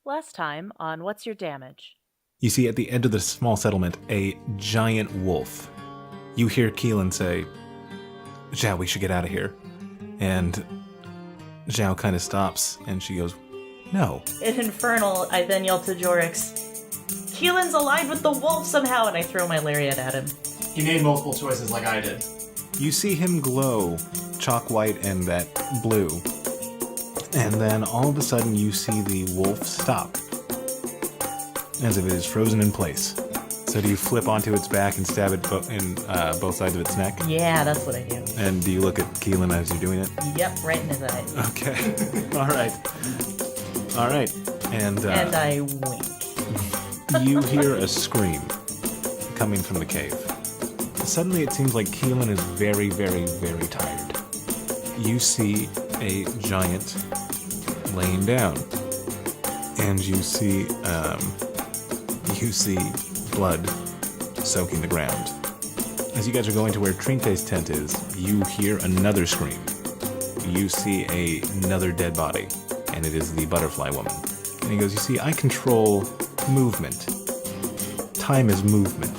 Last time on What's Your Damage? You see at the end of the small settlement a giant wolf. You hear Kielan say, Xiao, we should get out of here. And Xiao kind of stops and she goes, no. In Infernal, I then yell to Jorrix, Kielan's allied with the wolf somehow, and I throw my lariat at him. He made multiple choices like I did. You see him glow, chalk white and that blue. And then all of a sudden you see the wolf stop, as if it is frozen in place. So do you flip onto its back and stab it in both sides of its neck? Yeah, that's what I do. And do you look at Kielan as you're doing it? Yep, right in his eye. Okay. All right. And I wink. You hear a scream coming from the cave. Suddenly it seems like Kielan is very, very, very tired. You see a giant laying down, and you see blood soaking the ground. As you guys are going to where Trinke's tent is, you hear another scream. You see another dead body, and it is the butterfly woman. And he goes, you see, I control movement. Time is movement.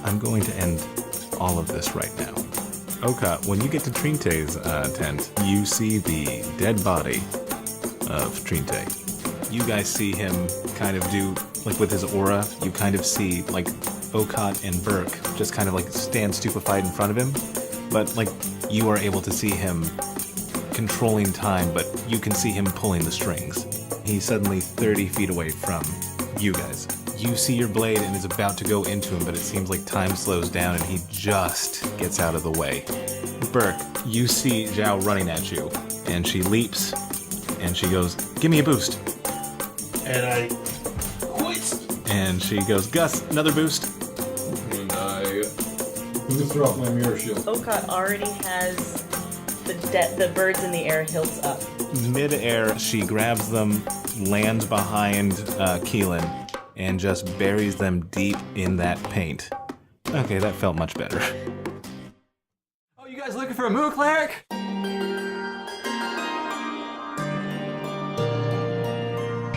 I'm going to end all of this right now. Oka, when you get to Trinke's tent, you see the dead body of Trinke. You guys see him kind of do, like with his aura, you kind of see like Okat and Burke just kind of like stand stupefied in front of him. But like you are able to see him controlling time, but you can see him pulling the strings. He's suddenly 30 feet away from you guys. You see your blade and is about to go into him, but it seems like time slows down and he just gets out of the way. Burke, you see Xiao running at you, and she leaps, and she goes, give me a boost. And I quit. And she goes, Gus, another boost. And I'm gonna throw off my mirror shield. Okat already has the birds in the air hilts up. Mid-air, she grabs them, lands behind Kielan, and just buries them deep in that paint. Okay, that felt much better. Oh, you guys looking for a moo cleric?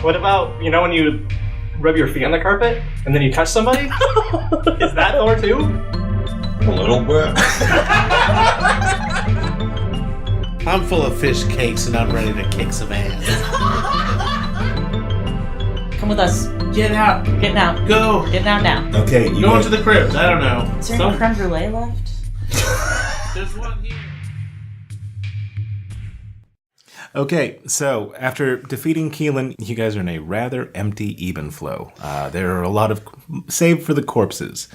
What about, when you rub your feet on the carpet and then you touch somebody? Is that Thor too? A little bit. I'm full of fish cakes and I'm ready to kick some ass. Come with us. Get out. Get out. Go. Get out now. Okay, you Go into the cribs. I don't know. Is there any creme brulee left? There's one here. Okay, so after defeating Kielan, you guys are in a rather empty Ebenflow. There are a lot of, save for the corpses.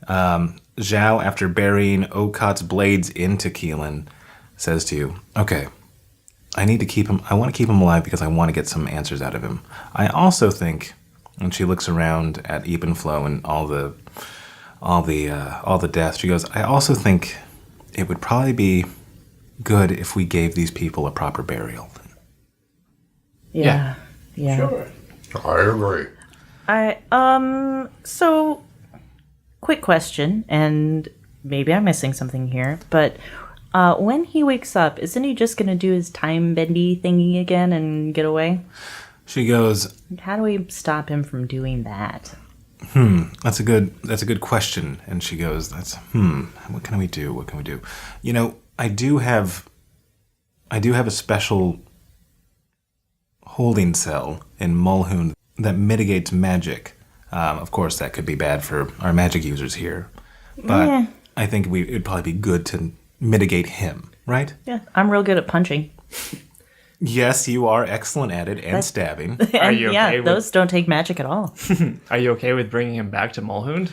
Xiao, after burying Okat's blades into Kielan, says to you, okay, I want to keep him alive because I want to get some answers out of him. I also think, and she looks around at Ebenflow and all the death, she goes, I also think it would probably be good if we gave these people a proper burial. Yeah. Sure. I agree. So, quick question, and maybe I'm missing something here, but when he wakes up, isn't he just going to do his time-bendy thingy again and get away? She goes, How do we stop him from doing that? That's a good question. And she goes, what can we do? I do have a special holding cell in Mulhound that mitigates magic. Of course, that could be bad for our magic users here. But I think it'd probably be good to mitigate him, right? Yeah, I'm real good at punching. Yes, you are excellent at it, and stabbing. Are you okay those don't take magic at all. Are you okay with bringing him back to Mulhound?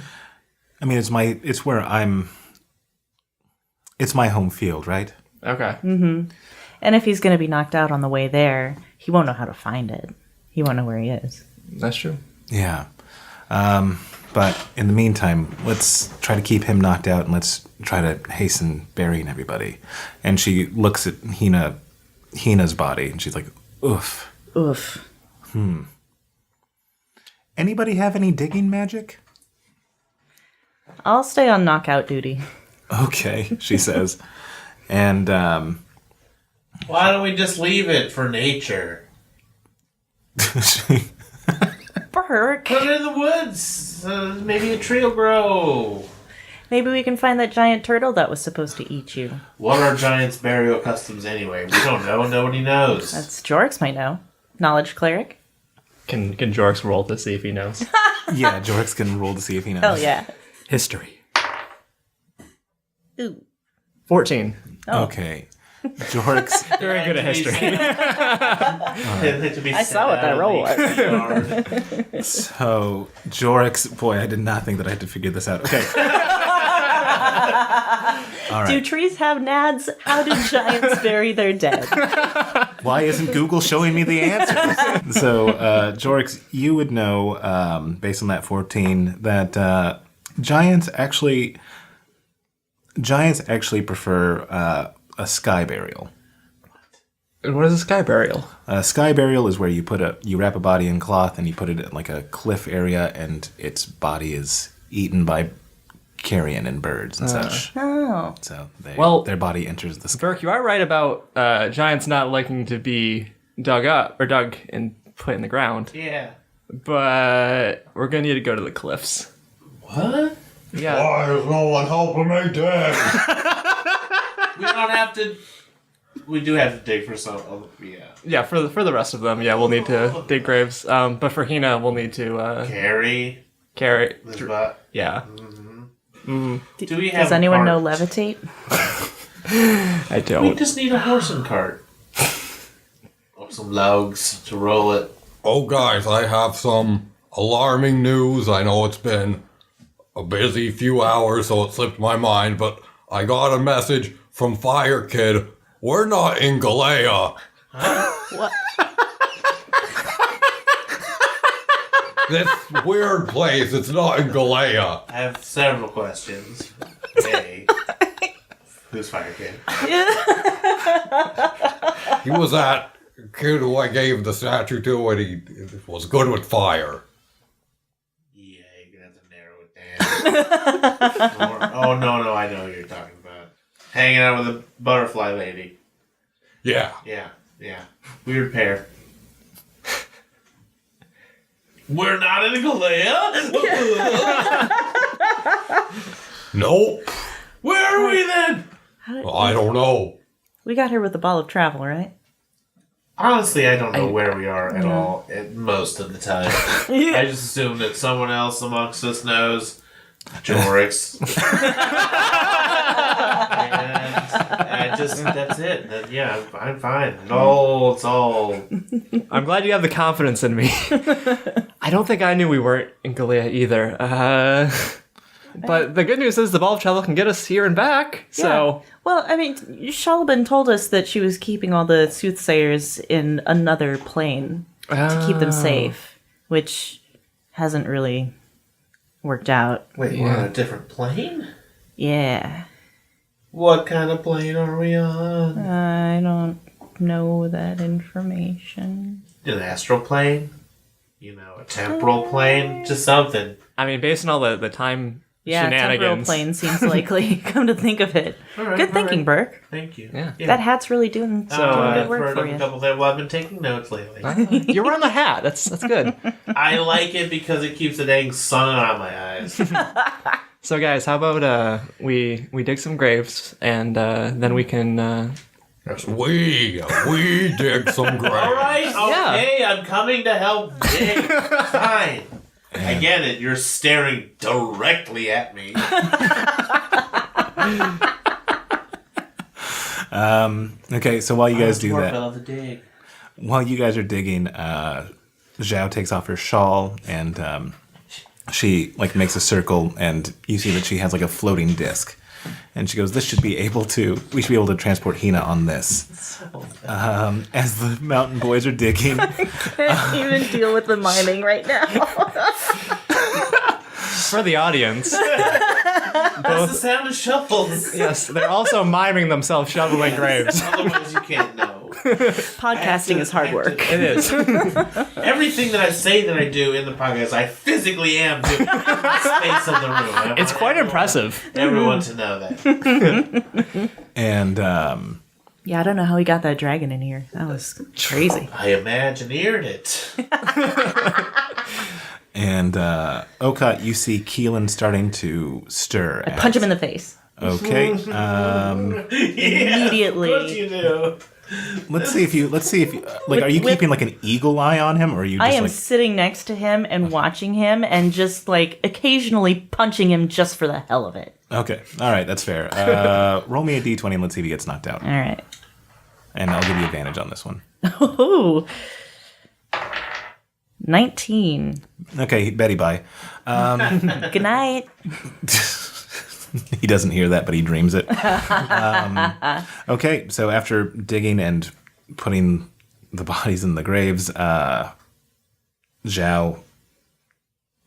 I mean, it's my home field, right? Okay. Mm-hmm. And if he's going to be knocked out on the way there, he won't know how to find it. He won't know where he is. That's true. Yeah. But in the meantime, let's try to keep him knocked out and let's try to hasten burying everybody. And she looks at Hina's body and she's like, oof. Oof. Anybody have any digging magic? I'll stay on knockout duty. Okay, she says. And Why don't we just leave it for nature? Burke. Put it in the woods. Maybe a tree will grow. Maybe we can find that giant turtle that was supposed to eat you. What are giants' burial customs anyway? We don't know. Nobody knows. That's Jorrix might know. Knowledge cleric. Can Jorrix roll to see if he knows? Yeah, Jorrix can roll to see if he knows. Hell yeah. History. Ooh. 14. Oh. Okay. Jorrix. Very good at history. I saw what that roll was. So, Jorrix, boy, I did not think that I had to figure this out. Okay. All right. Do trees have nads? How do giants bury their dead? Why isn't Google showing me the answers? So, Jorrix, you would know, based on that 14, that giants actually prefer a sky burial. What is a sky burial? A sky burial is where you wrap a body in cloth and you put it in like a cliff area, and its body is eaten by carrion and birds and such. Oh. So their body enters the sky. Burke, you are right about giants not liking to be dug and put in the ground. Yeah. But we're gonna need to go to the cliffs. What? Yeah. Why is no one helping me dig? We don't have to. We do have to dig for some. Yeah. Yeah, for the rest of them, yeah, we'll need to dig graves. But for Hina, we'll need to Carry this butt. Yeah. Do we have? Does anyone know cart? levitate? I We don't. just need a horse and cart. Or some logs to roll it. Oh, guys, I have some alarming news. I know it's been a busy few hours, so it slipped my mind, but I got a message from Fire Kid. We're not in Galea. What? This weird place, it's not in Galea. I have several questions. A. Who's Fire Kid? He was that kid who I gave the statue to, and he was good with fire. Yeah, you're gonna have to narrow it down. Oh, no, I know who you're talking about. Hanging out with a butterfly lady. Yeah. Yeah. Weird pair. We're not in Galea? Nope. Where are we then? I don't know. We got here with the ball of travel, right? Honestly, I don't know where we are at all most of the time. I just assume that someone else amongst us knows. Jorrix. And that's it. I'm fine. It's all. I'm glad you have the confidence in me. I don't think I knew we weren't in Galea either. But the good news is the ball of travel can get us here and back. So, Well, I mean, Shalaban told us that she was keeping all the soothsayers in another plane to keep them safe, which hasn't really worked out. Wait, we're on a different plane? Yeah. What kind of plane are we on? I don't know that information. An astral plane? A temporal plane? Just something. I mean, based on all the time Yeah, temporal shenanigans. plane seems likely. Come to think of it. Good thinking, Burke. Thank you. Yeah. That hat's really doing So, good I've work heard for of a you. couple things. Well, I've been taking notes lately. You're wearing the hat. That's good. I like it because it keeps the dang sun out of my eyes. So, guys, how about we dig some graves and then we can. Yes, we dig some graves. All right, okay, I'm coming to help dig. Fine. I get it. You're staring directly at me. Okay, so while you guys do that, Of the dig. while you guys are digging, Xiao takes off her shawl and she makes a circle, and you see that she has a floating disc. And she goes, we should be able to transport Hina on this. As the mountain boys are digging, Can't even deal with the miming right now. For the audience, That's the sound of shovels. yes, they're also miming themselves shoveling graves. Otherwise, you can't know. Podcasting is hard work. It is. Everything that I say that I do in the podcast, I physically am doing in the space of the room. It's quite impressive. Everyone to know that. and Yeah, I don't know how he got that dragon in here. That was crazy. I imagineered it. And Oka, you see Kielan starting to stir. I punch him in the face. Okay. Immediately. Of course you do. Let's see if you like. Are you keeping like an eagle eye on him, or are you? Just I am like, sitting next to him and watching him and just like occasionally punching him just for the hell of it. Okay. All right. That's fair. Roll me a d20 and let's see if he gets knocked out. All right. And I'll give you advantage on this one. Ooh. 19. Okay, Betty, bye. Good night. He doesn't hear that, but he dreams it. Okay, so after digging and putting the bodies in the graves, Xiao.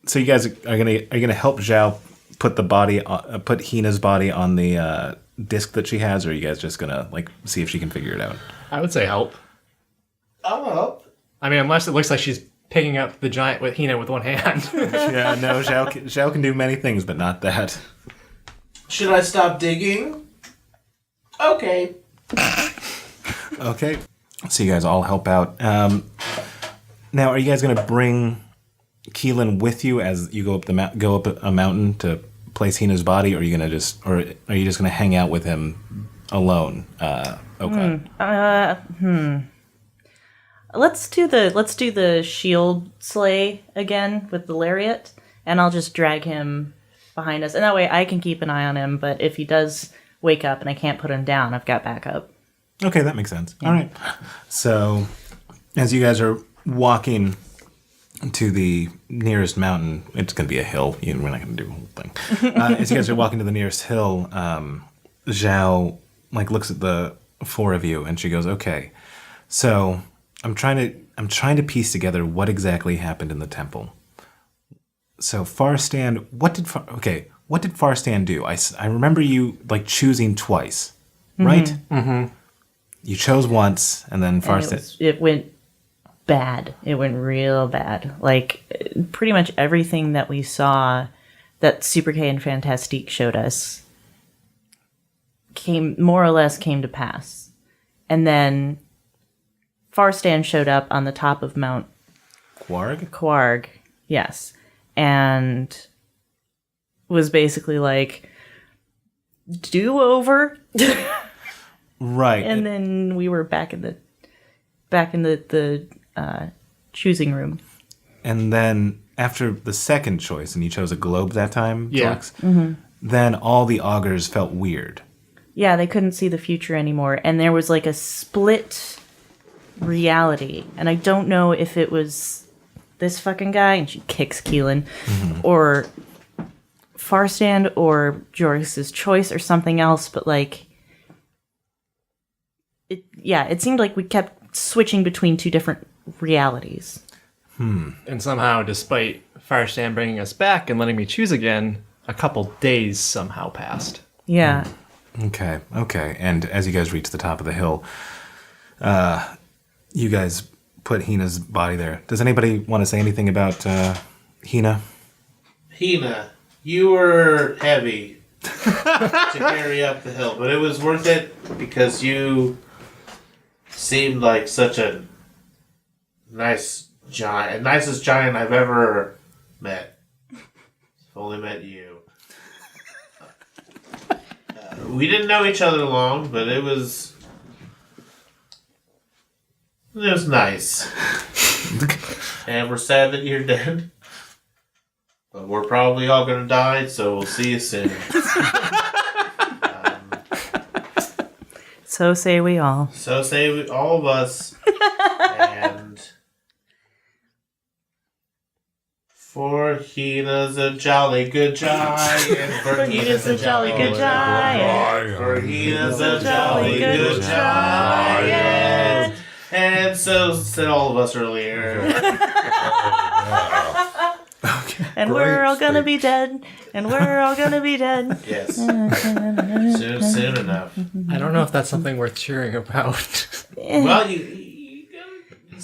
So you guys are you gonna help Xiao put put Hina's body on the disc that she has, or are you guys just gonna like see if she can figure it out? I would say help. I'll help. I mean, unless it looks like she's picking up the giant with Hina with one hand. Yeah, no, Xiao can do many things, but not that. Should I stop digging? Okay. Okay. So you guys all help out. Now, are you guys going to bring Kielan with you as you go up a mountain to place Hina's body, or are you going to just going to hang out with him alone? Okay. Let's do the shield slay again with the lariat, and I'll just drag him behind us, and that way I can keep an eye on him. But if he does wake up and I can't put him down, I've got backup. Okay, that makes sense. All right. So, as you guys are walking to the nearest mountain, it's going to be a hill. We're not going to do the whole thing. As you guys are walking to the nearest hill, Xiao looks at the four of you, and she goes, "Okay, so I'm trying to piece together what exactly happened in the temple. So Farstan, what did Farstan do? I remember you choosing twice, right? Mm-hmm. You chose once, and then Farstan. It went bad. It went real bad. Like pretty much everything that we saw that Super K and Fantastique showed us came to pass, and then Farstan showed up on the top of Mount Quarg, yes, and was basically like, do over. Right. And then we were back in the choosing room. And then after the second choice, and you chose a globe that time, Yeah. Jorrix, then all the augurs felt weird. Yeah, they couldn't see the future anymore, and there was like a split reality, and I don't know if it was this fucking guy, and she kicks Kielan, or Farstan, or Jorrix's choice, or something else, but it seemed like we kept switching between two different realities. And somehow, despite Farstan bringing us back and letting me choose again, a couple days somehow passed. Yeah. Okay. And as you guys reach the top of the hill, you guys put Hina's body there. Does anybody want to say anything about Hina? Hina, you were heavy to carry up the hill, but it was worth it because you seemed like such a nice giant, nicest giant I've ever met. I've only met you. We didn't know each other long, but it was nice. And we're sad that you're dead. But we're probably all gonna die, so we'll see you soon. So say we all. So say all of us. And for Hina's a jolly good giant. For Hina's a jolly good giant. For Hina's a jolly good giant. And so said all of us earlier. And we're all gonna be dead. And we're all gonna be dead. Yes. Soon enough. I don't know if that's something worth cheering about. Well,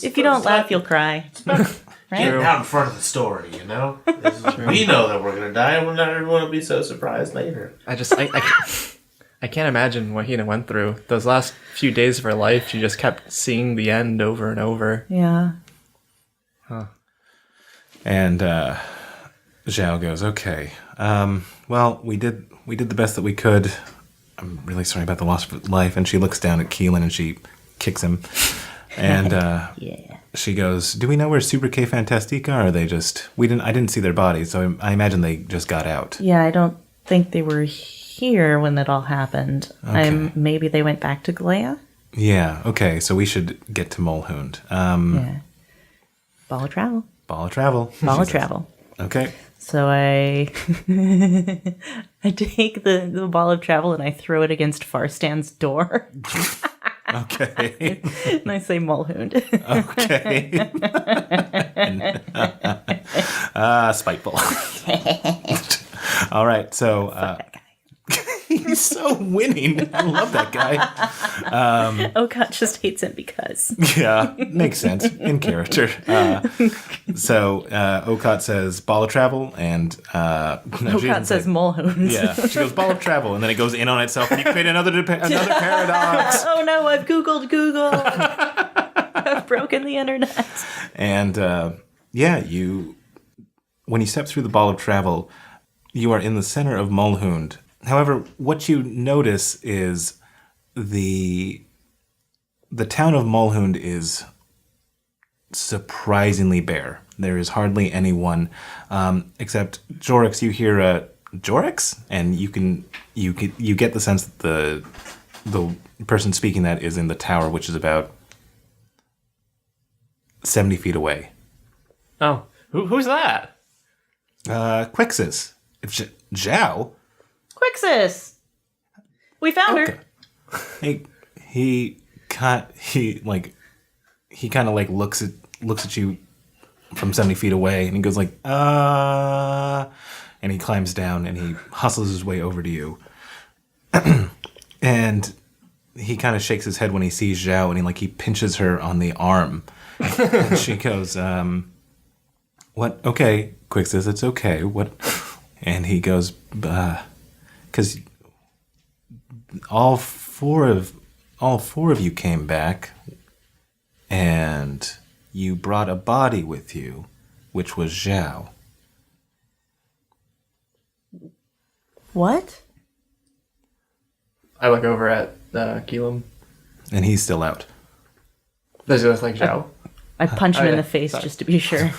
If you don't laugh, you'll cry. Get out in front of the story, you know? We know that we're going to die, and we're not everyone will be so surprised later. I I can't imagine what Hina went through. Those last few days of her life, she just kept seeing the end over and over. Yeah. And Xiao goes, okay. Well, we did the best that we could. I'm really sorry about the loss of life. And she looks down at Kielan and she kicks him. And Yeah. she goes, do we know where Super K Fantastica are? Or are they just... I didn't see their bodies, so I imagine they just got out. Yeah, I don't think they were here when it all happened. Okay. Maybe they went back to Galea? Yeah, okay, so we should get to Mulhound. Yeah. Ball of travel. Ball of travel. Ball of travel. Okay. So I I take the ball of travel and I throw it against Farstan's door. Okay. And I say Mulhound. Okay. Spiteful. All right, so he's so winning. I love that guy. Okat just hates him because. Yeah, makes sense in character. So Okat says ball of travel, and Okat says Mulhound. yeah. She goes ball of travel, and then it goes in on itself, and you create another paradox. Oh no! I've Googled Google. I've broken the internet. And yeah, when you step through the ball of travel, you are in the center of Mulhound. However, what you notice is the town of Mulhound is surprisingly bare. There is hardly anyone except Jorrix. You hear Jorrix, and you get the sense that the person speaking that is in the tower, which is about 70 feet away. Oh, who's that? Quixis. Xiao. Quixis! We found her. He kind of like looks at you from 70 feet away, and he goes like, and he climbs down and he hustles his way over to you. And he kind of shakes his head when he sees Xiao, and he pinches her on the arm. And she goes, what? Okay, Quixis, it's okay. What? And he goes, because all four of you came back, and you brought a body with you, which was Xiao. What? I look over at Kielan. And he's still out. Does he look like Xiao? I punch him in yeah, the face sorry. just to be sure.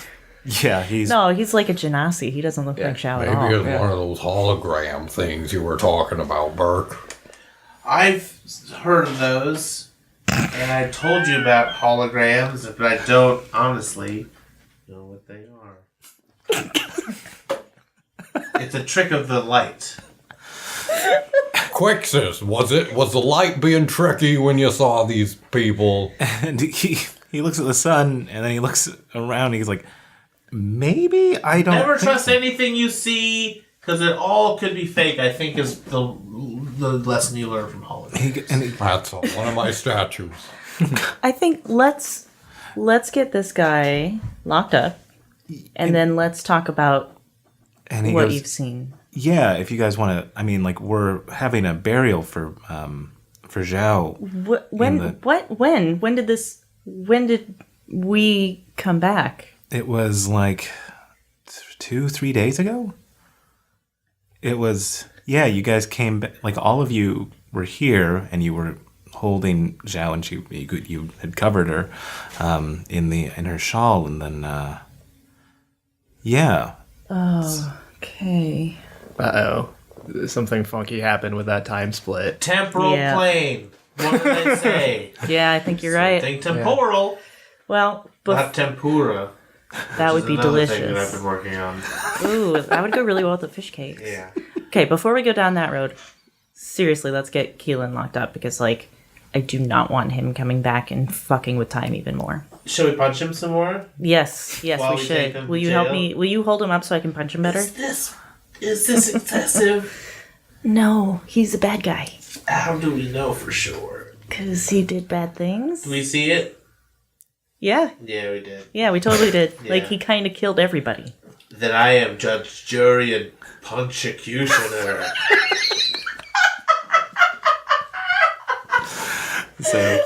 Yeah, he's... No, he's like a genasi. He doesn't look Yeah, like Xiao Maybe at all. it's one of those hologram things you were talking about, Burke. I've heard of those, and I told you about holograms, but I don't honestly know what they are. It's a trick of the light. Quixis, was the light being tricky when you saw these people? And he looks at the sun, and then he looks around, and he's like, maybe I don't Never think trust so. anything you see, because it all could be fake, I think is the lesson you learn from holograms. That's one of my statues. I think let's get this guy locked up, and then let's talk about And he what goes, you've seen. yeah, if you guys want to, I mean, we're having a burial for Xiao. When did we come back? It was like 2-3 days ago. It was, yeah, you guys came back, like all of you were here, and you were holding Xiao, and you had covered her in her shawl, and then yeah. Oh, okay. Uh-oh. Something funky happened with that time split. Temporal Yeah. plane. What did they say? Yeah, I think you're right. Something temporal, Well, not tempura. that would Which be is another thing that I've delicious. been working on. Ooh, that would go really well with the fish cakes. Yeah. Okay, before we go down that road, seriously, let's get Kielan locked up because, I do not want him coming back and fucking with time even more. Should we punch him some more? Yes, While we we take should. him Will to you help jail? me? Will you hold him up so I can punch him better? Is this excessive? No, he's a bad guy. How do we know for sure? Because he did bad things. Do we see it? Yeah, Yeah, we did. yeah, we totally did. Yeah. He kind of killed everybody. Then I am judge, jury, and punch-executioner. So,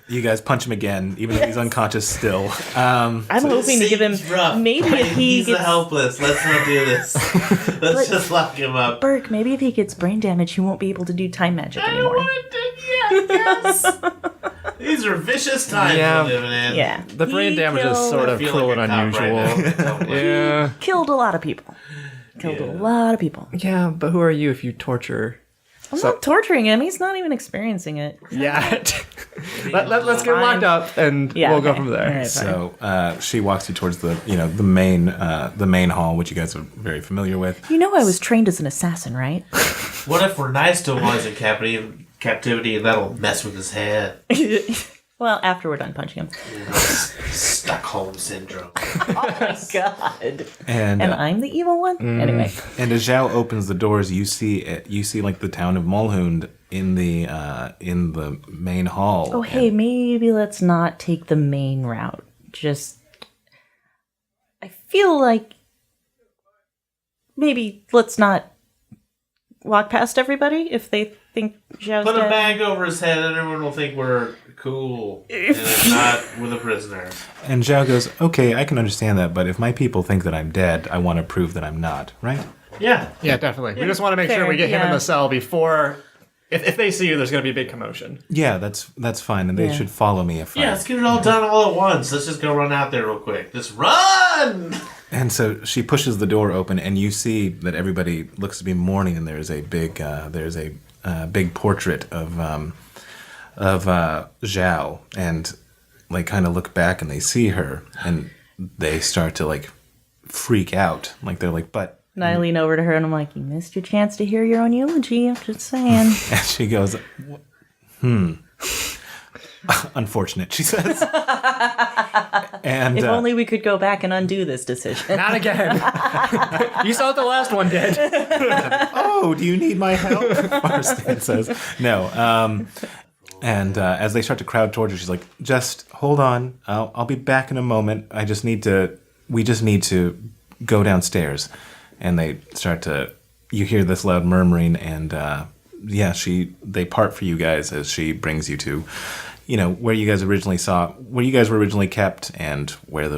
you guys punch him again, even though he's unconscious still. I'm hoping to give him maybe if he He's gets helpless. Let's not do this. Let's just lock him up. Burke, maybe if he gets brain damage, he won't be able to do time magic anymore. These are vicious times Yeah. we're living in. Yeah, The brain He damage is killed- sort of I feel cruel like and a cop right unusual. now. Totally. Yeah. killed a lot of people. Killed a lot of people. Yeah, but who are you if you torture? I'm not torturing him. He's not even experiencing it. Yeah. Let's get locked up and Yeah, we'll go okay. from there. All right, fine. So she walks you towards the the main hall, which you guys are very familiar with. You know I was trained as an assassin, right? What if we're nice to him while he's in captivity and that'll mess with his head? Well, after we're done punching him. Stockholm syndrome. Oh my god. And I'm the evil one? Anyway. and as Xiao opens the doors, you see like the town of Mulhound in the main hall. Oh, hey, maybe let's not take the main route. Just, I feel like maybe let's not walk past everybody if they think Xiao's Put a dead. bag over his head and everyone will think we're cool. And if not, we're the prisoner. And Xiao goes, okay, I can understand that, but if my people think that I'm dead, I want to prove that I'm not, right? Yeah. Yeah, definitely. We just want to make fair, sure we get him in yeah. the cell before. If they see you, there's going to be a big commotion. Yeah, that's fine, and they Yeah. should follow me if Yeah, let's get it all done all at once. Let's just go run out there real quick. Just run! And so she pushes the door open, and you see that everybody looks to be mourning, and there's a big big portrait of Xiao, and like kind of look back and they see her, and they start to like freak out, like they're like, but. And I lean over to her and I'm like, you missed your chance to hear your own eulogy. I'm just saying. And she goes, unfortunate, she says. And If only we could go back and undo this decision. Not again. You saw what the last one did. oh, do you need my help? Marston says, no. And as they start to crowd towards her, she's like, just hold on. I'll be back in a moment. We just need to go downstairs. And they start to, you hear this loud murmuring, and they part for you guys as she brings you to, where you guys were originally kept, and where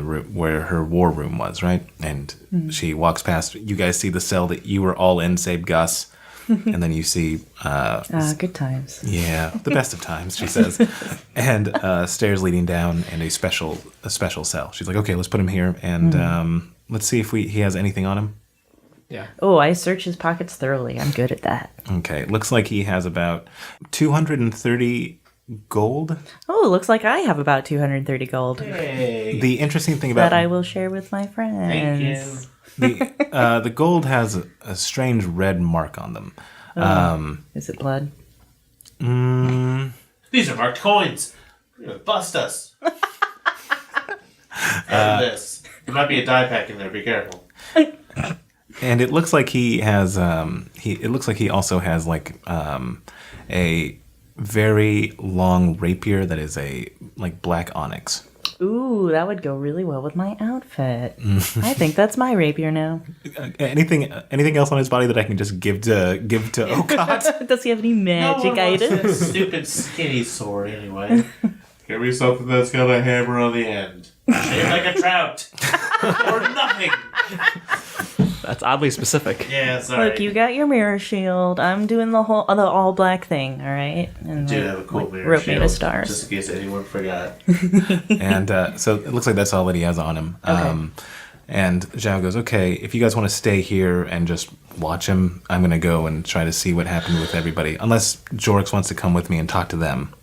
her war room was, right? And she walks past. You guys see the cell that you were all in, save Gus, and then you see, Good times. yeah, the best of times, she says, and stairs leading down, and a special cell. She's like, okay, let's put him here, and let's see if he has anything on him. Yeah. Oh, I search his pockets thoroughly. I'm good at that. Okay, looks like he has about 230 gold. Oh, looks like I have about 230 gold Hey. The interesting thing about that I will share with my friends. Thank you. the gold has a strange red mark on them. Is it blood? These are marked coins. You're gonna bust us. And this. There might be a die pack in there. Be careful. And it looks like he has. It looks like he also has like a very long rapier that is a like black onyx. Ooh, that would go really well with my outfit. I think that's my rapier now. Anything else on his body that I can just give to Okot? Does he have any magic No one wants items? this stupid skinny sword anyway. Give me something that's got a hammer on the end. Shaped like a trout. Or nothing. That's oddly specific. Yeah, sorry. Look, you got your mirror shield. I'm doing the all black thing. All right. And do like, have a cool mirror rope made shield, of stars. just in case anyone forgot. And so it looks like that's all that he has on him. And Xiao goes, okay, if you guys want to stay here and just watch him, I'm going to go and try to see what happened with everybody. Unless Jorrix wants to come with me and talk to them.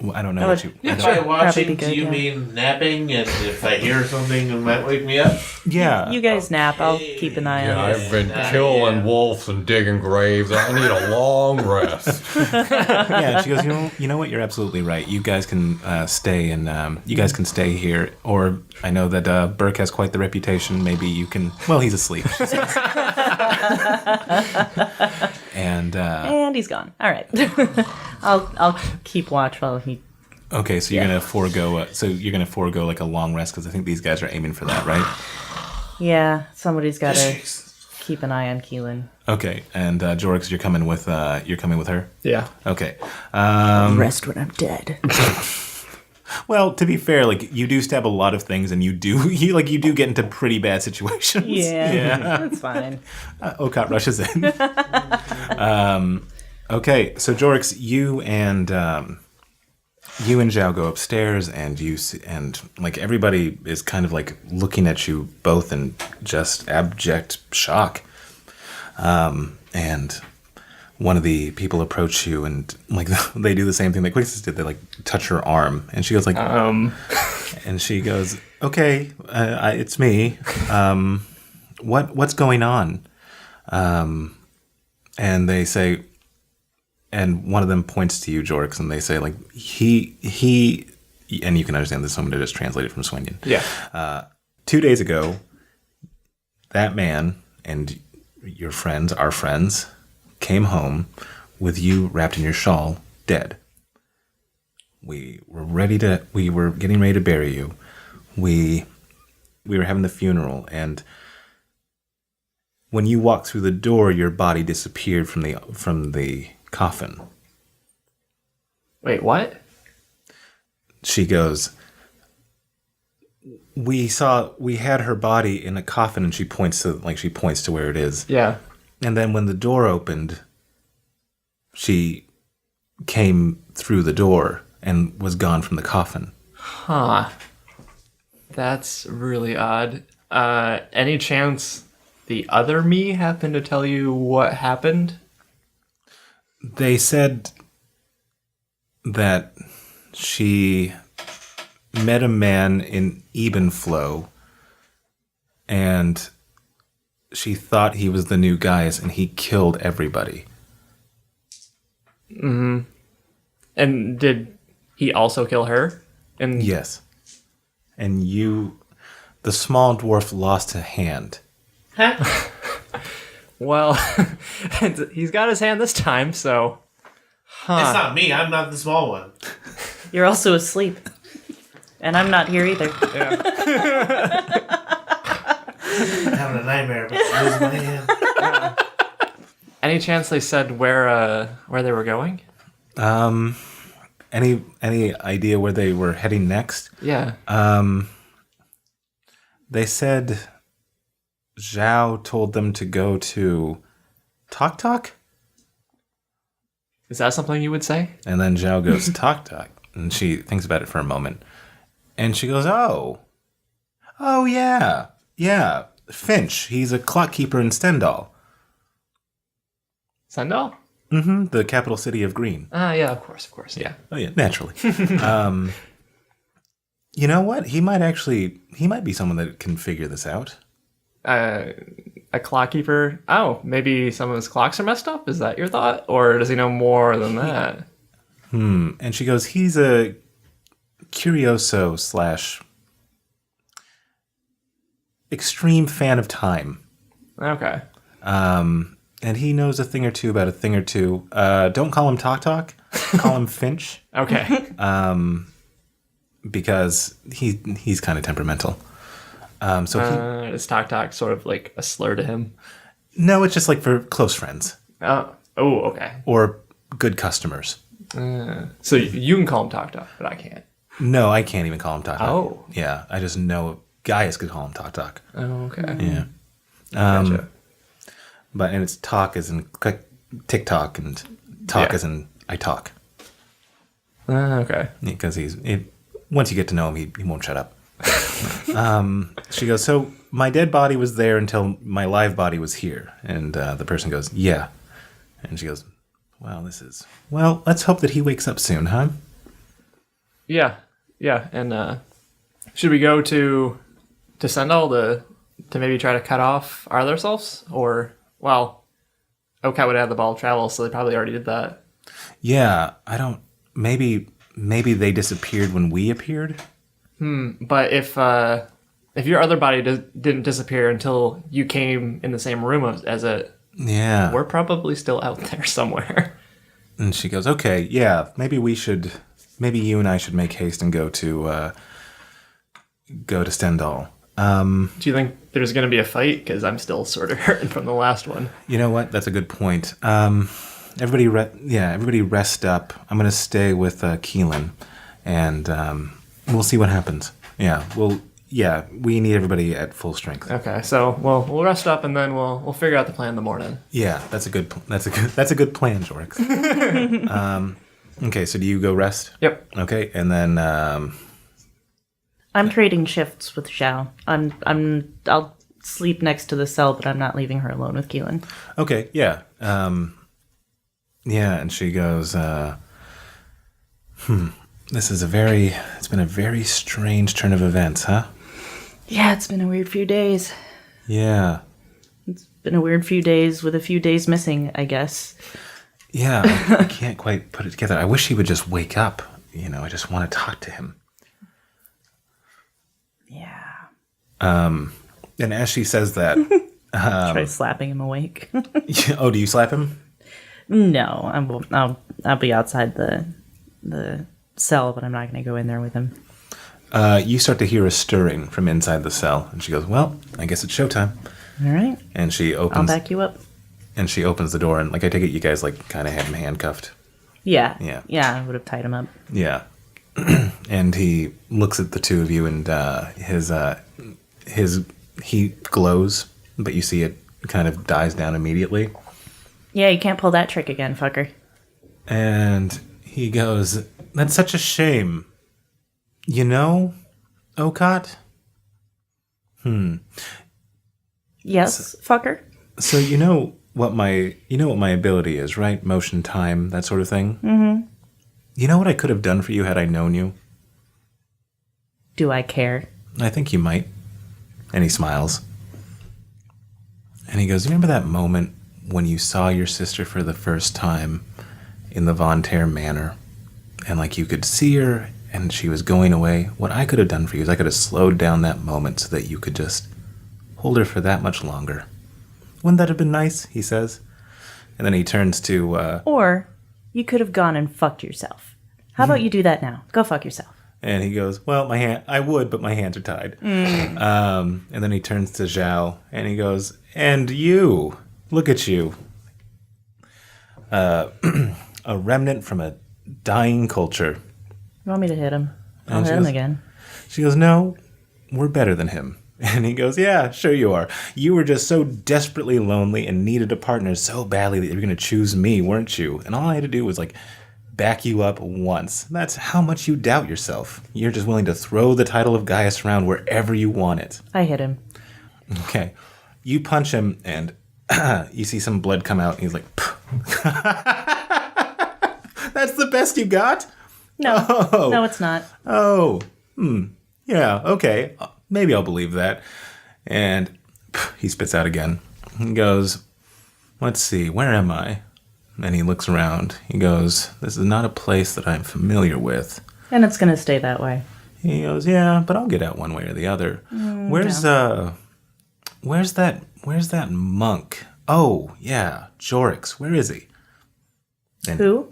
Well, I don't know what you... I don't- By Probably watching, be good, do you yeah. mean napping? And if I hear something, it might wake me up? Yeah. You guys nap. I'll keep an eye Yeah, on it. I've been killing wolves and digging graves. I need a long rest. Yeah, she goes, you know what? You're absolutely right. You guys can stay and you guys can stay here. Or I know that Burke has quite the reputation. Maybe you can... Well, he's asleep. She says. And he's gone. All right. I'll keep watch while he. Okay, so you're gonna forego like a long rest because I think these guys are aiming for that, right? Yeah, somebody's got to keep an eye on Kielan. Okay, and Jorrix, you're coming with her? Yeah. Okay. Rest when I'm dead. Well, to be fair, like you do stab a lot of things, and you do get into pretty bad situations. Yeah, that's fine. Okot rushes in. Okay, so Jorrix, you and Xiao go upstairs, and like everybody is kind of like looking at you both in just abject shock. And one of the people approach you, and like they do the same thing that Quixis did. They like touch her arm, and she goes like, and she goes, "Okay, it's me. What's going on?" And they say, and one of them points to you, Jorrix, and they say like he, and you can understand this. I'm going to just translate it from Swinyan. Yeah. 2 days ago, that man and your friends, our friends, came home with you wrapped in your shawl, dead. We were getting ready to bury you. We were having the funeral, and when you walked through the door, your body disappeared from the coffin. Wait, what? She goes, we had her body in a coffin, and she points to where it is. Yeah. And then when the door opened, she came through the door and was gone from the coffin. Huh. That's really odd. Any chance the other me happened to tell you what happened? They said that she met a man in Ebenflow, and she thought he was the new Gaius, and he killed everybody. Mm-hmm. And did he also kill her? And Yes. And the small dwarf lost a hand. Huh? well, he's got his hand this time, so. Huh. It's not me. I'm not the small one. You're also asleep. And I'm not here either. Having a nightmare, but losing my hand. Any chance they said where they were going? Any idea where they were heading next? Yeah. They said Xiao told them to go to Tok Tok? Is that something you would say? And then Xiao goes, Tok Tok. And she thinks about it for a moment. And she goes, oh, yeah. Yeah, Finch. He's a clock keeper in Stendhal. Sendal? Mm-hmm. The capital city of Green. Yeah, of course, yeah. Oh, yeah, naturally. You know what? He might be someone that can figure this out. A clock keeper? Oh, maybe some of his clocks are messed up? Is that your thought? Or does he know more than that? And she goes, he's a curioso / extreme fan of time. Okay. And he knows a thing or two about a thing or two. Don't call him Tok Tok. Call him Finch. Okay. Because he's kind of temperamental. Is Tok Tok sort of like a slur to him? No, it's just like for close friends. Oh, okay. Or good customers. So you can call him Tok Tok, but I can't. No, I can't even call him Tok Tok. Oh. Yeah, I just know Gaius could call him Tok Tok. Oh, okay. Yeah. Gotcha. And it's talk as in click TikTok, and talk Yeah. as in I talk. Okay. Because once you get to know him, he won't shut up. She goes, so my dead body was there until my live body was here. And the person goes, yeah. And she goes, well, let's hope that he wakes up soon, huh? Yeah. And should we go to Sendal to maybe try to cut off our other selves? Or, well, Okot would have the ball of travel, so they probably already did that. Yeah, maybe they disappeared when we appeared? But if your other body didn't disappear until you came in the same room as it, Yeah. we're probably still out there somewhere. And she goes, okay, yeah, maybe you and I should make haste and go to Stendhal. Do you think there's going to be a fight? Because I'm still sort of hurting from the last one. You know what? That's a good point. Everybody rest up. I'm gonna stay with Kielan, and we'll see what happens. We need everybody at full strength. Okay, so we'll rest up and then we'll figure out the plan in the morning. Yeah, that's a good plan, Jorrix. Okay, so do you go rest? Yep. Okay, and then I'm trading shifts with Xiao. I'll sleep next to the cell, but I'm not leaving her alone with Kielan. okay, yeah, and she goes, it's been a very strange turn of events, huh? Yeah, it's been a weird few days. Yeah. Been a weird few days with a few days missing, I guess. Yeah, I can't quite put it together. I wish he would just wake up. I just want to talk to him. Yeah. And as she says that, Try slapping him awake. oh, do you slap him? No, I'll be outside the cell, but I'm not going to go in there with him. You start to hear a stirring from inside the cell, and she goes, "Well, I guess it's showtime." All right. And she I'll opens. back you up. And she opens the door, and I take it you guys kind of have him handcuffed. Yeah. Yeah. Yeah, I would have tied him up. Yeah. And he looks at the two of you, and he glows, but you see it kind of dies down immediately. Yeah, you can't pull that trick again, fucker. And he goes, "That's such a shame. Okot?" Yes, fucker. So you know what my ability is, right? Motion, time, that sort of thing. Mm-hmm. You know what I could have done for you had I known you? Do I care? I think you might. And he smiles. And he goes, "You remember that moment when you saw your sister for the first time in the Von Ter Manor? And you could see her and she was going away? What I could have done for you is I could have slowed down that moment so that you could just hold her for that much longer. Wouldn't that have been nice?" he says. And then he turns to... Or you could have gone and fucked yourself. How about you do that now? Go fuck yourself. And he goes, "Well, I would, but my hands are tied." And then he turns to Xiao, and he goes, "And you, look at you. A remnant from a dying culture." You want me to hit him? I'll And hit she him goes- again. She goes, "No, we're better than him." And he goes, "Yeah, sure you are. You were just so desperately lonely and needed a partner so badly that you were going to choose me, weren't you? And all I had to do was back you up once. That's how much you doubt yourself. You're just willing to throw the title of Gaius around wherever you want it." I hit him. Okay. You punch him and you see some blood come out and he's like, "That's the best you got?" No. Oh. No, it's not. "Oh, yeah, okay. Maybe I'll believe that." And he spits out again. He goes, "Let's see, where am I?" And he looks around. He goes, "This is not a place that I'm familiar with." And it's going to stay that way. He goes, "Yeah, but I'll get out one way or the other." Where's that monk? Oh, yeah, Jorrix. Where is he? And, Who?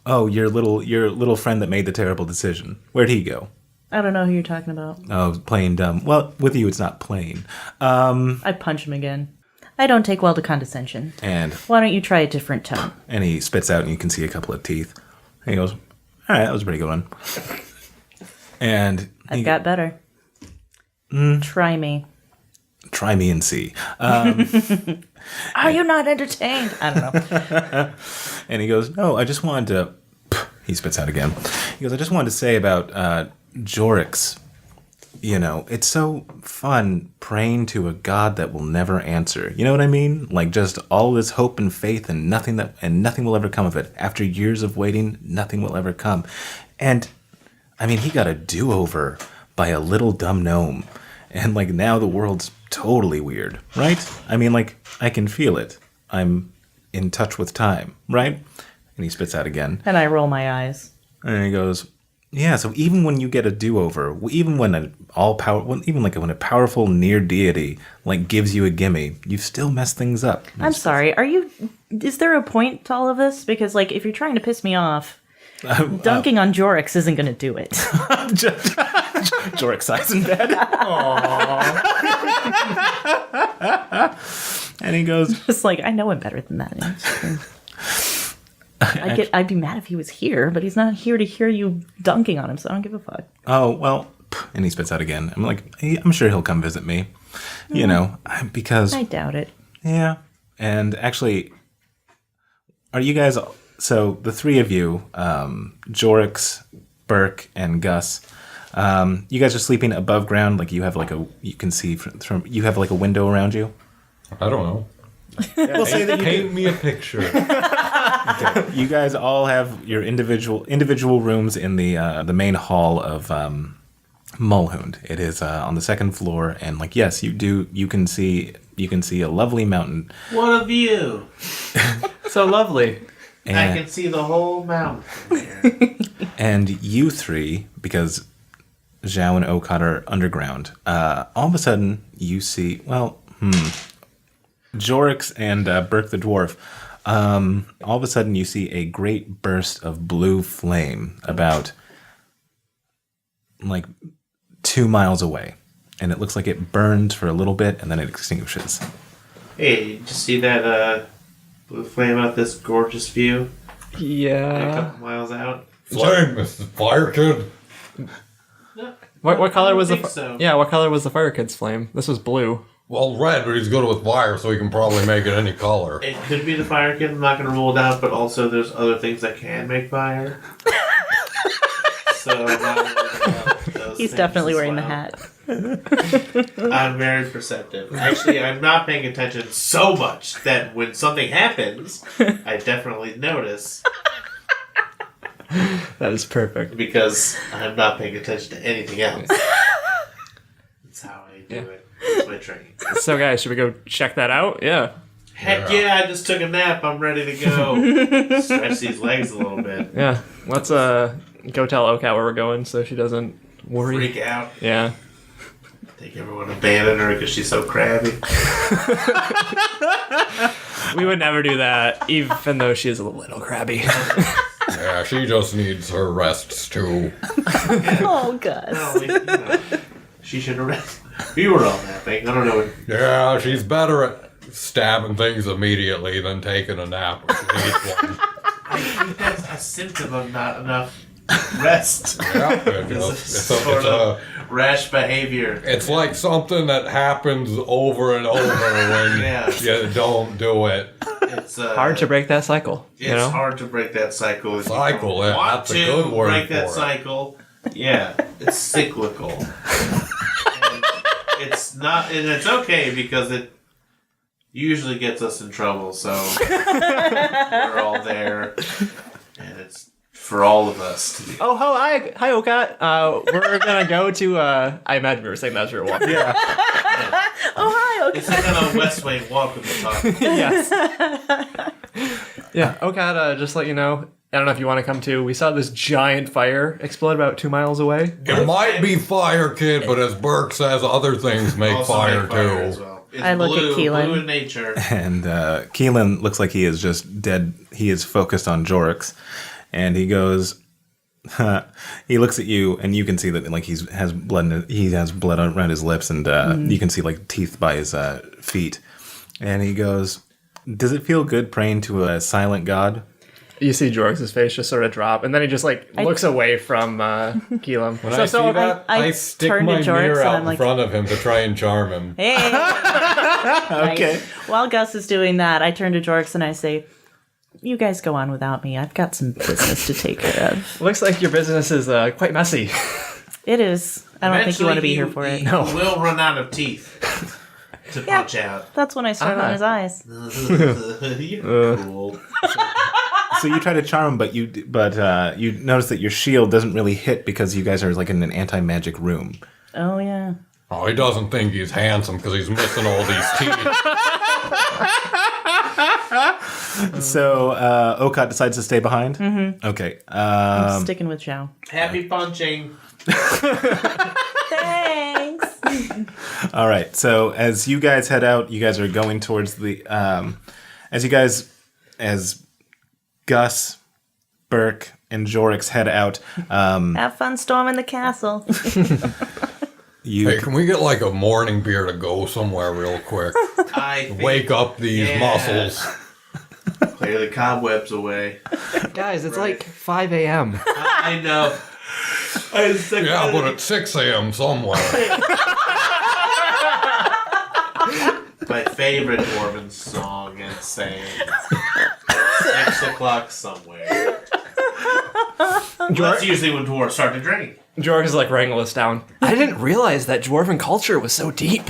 Oh, your little friend that made the terrible decision. Where'd he go? I don't know who you're talking about. Oh, playing dumb. Well, with you, it's not playing. I punch him again. I don't take well to condescension. And Why don't you try a different tone? he spits out, and you can see a couple of teeth. And he goes, "All right, that was a pretty good one." And I've got better. Try me. try me and see. Are you not entertained? I don't know. And he goes, "No, I just wanted to..." He spits out again. He goes, "I just wanted to say about Jorrix. It's so fun praying to a god that will never answer. You know what I mean? Just all this hope and faith and nothing will ever come of it. After years of waiting, nothing will ever come. And he got a do-over by a little dumb gnome. And now the world's totally weird, right? I can feel it. I'm in touch with time, right?" And he spits out again. And I roll my eyes. And he goes, "Yeah, so even when you get a do-over, even when when a powerful near deity gives you a gimme, you still mess things up." I'm sorry. Is there a point to all of this? Because if you're trying to piss me off, dunking on Jorrix isn't going to do it. Jorrix sighs in bed. And he goes, It's like, I know him better than that. I'd be mad if he was here, but he's not here to hear you dunking on him, so I don't give a fuck. oh, well, and he spits out again. I'm like, I'm sure he'll come visit me. You know, because, I doubt it. yeah. And actually, are you guys, so the three of you, Jorrix, Burke, and Gus, you guys are sleeping above ground, like you have like you can see from you have like a window around you? I don't know. We'll say that Paint me a picture. you guys all have your individual rooms in the main hall of Mulhound. It is on the second floor, and like yes, you can see a lovely mountain. What a view! So lovely. I And, can see the whole mountain from here. and you three, because Xiao and Okad are underground, all of a sudden you see Jorrix and Burke the dwarf. All of a sudden you see a great burst of blue flame about like 2 miles away, and it looks like it burns for a little bit and then it extinguishes. Hey, did you see that blue flame out this gorgeous view? A Yeah. couple miles out. Flame, Mr. Fire Kid. What color was the? think so. Yeah, what color was the Fire Kid's flame? This was blue. Well, red, but he's good with fire, so he can probably make it any color. It could be the fire kid. I'm not going to rule it out, but also there's other things that can make fire. So I'm not gonna rule out those He's things definitely as wearing the well. hat. I'm very perceptive. Actually, I'm not paying attention so much that when something happens, I definitely notice That is perfect. because I'm not paying attention to anything else. That's how I do it. That's my training. So guys, should we go check that out? Yeah. Heck yeah, I just took a nap. I'm ready to go. Stretch these legs a little bit. Yeah. Let's go tell Okat where we're going so she doesn't worry. Freak out. Yeah. Think everyone abandoned her because she's so crabby. We would never do that, even though she is a little crabby. Yeah, she just needs her rests too. Oh, Gus. No, she should have rest. We were all napping. I don't know. Yeah, she's better at stabbing things immediately than taking a nap when she needs one. I think that's a symptom of not enough rest. Yeah, It's a rash behavior. it's like something that happens over and over when Yeah. you don't do it. It's Hard to break that cycle. It's You know? hard to break that cycle. If you Cycle, don't yeah, want that's a to good word break that for it. cycle. Yeah, it's cyclical. And it's not, and it's okay because it usually gets us in trouble. So we're all there, and it's for all of us to be. Oh, hi, Okat. We're gonna go to. I imagine we were saying that as we were walking. Yeah. Oh, hi, okay. It's like on a West Wing welcome to talk. Yes. Yeah, Okat. Just let you know. I don't know if you want to come too. We saw this giant fire explode about 2 miles away. It might be Fire Kid, but as Burke says, other things make Also fire make fire as too. well. It's I look at Kielan. Blue in nature. And Kielan looks like he is just dead. He is focused on Jorrix, and he goes. He looks at you, and you can see that like he has blood around his lips, and you can see like teeth by his feet. And he goes, "Does it feel good praying to a silent god?" You see Jorrix's face just sort of drop, and then he just looks away from Kielan. When I see that, I I stick turn to my Jorrix mirror and out I'm in like- front of him to try and charm him. Hey. Okay. Nice. While Gus is doing that, I turn to Jorrix and I say, you guys go on without me. I've got some business to take care of. Looks like your business is quite messy. It is. I don't think you want to be here for it. He will run out of teeth to punch out. That's when I start on his eyes. You're cool. So you try to charm him, but you notice that your shield doesn't really hit because you guys are like in an anti-magic room. Oh, yeah. Oh, he doesn't think he's handsome because he's missing all these teeth. So Okat decides to stay behind. Mm-hmm. Okay. I'm sticking with Xiao. Happy punching. Thanks. All right. So as you guys head out, you guys are going towards the as Gus, Burke, and Jorrix head out. Have fun storming the castle. Hey, can we get like a morning beer to go somewhere real quick? I think, Wake up these muscles. clear the cobwebs away. Guys, it's Right. like 5 a.m. I know. Yeah, but at 6 a.m. somewhere. My favorite dwarven song and saying 6 o'clock somewhere. That's usually when dwarves start to drink. Jorrix is like wrangle us down. I didn't realize that dwarven culture was so deep.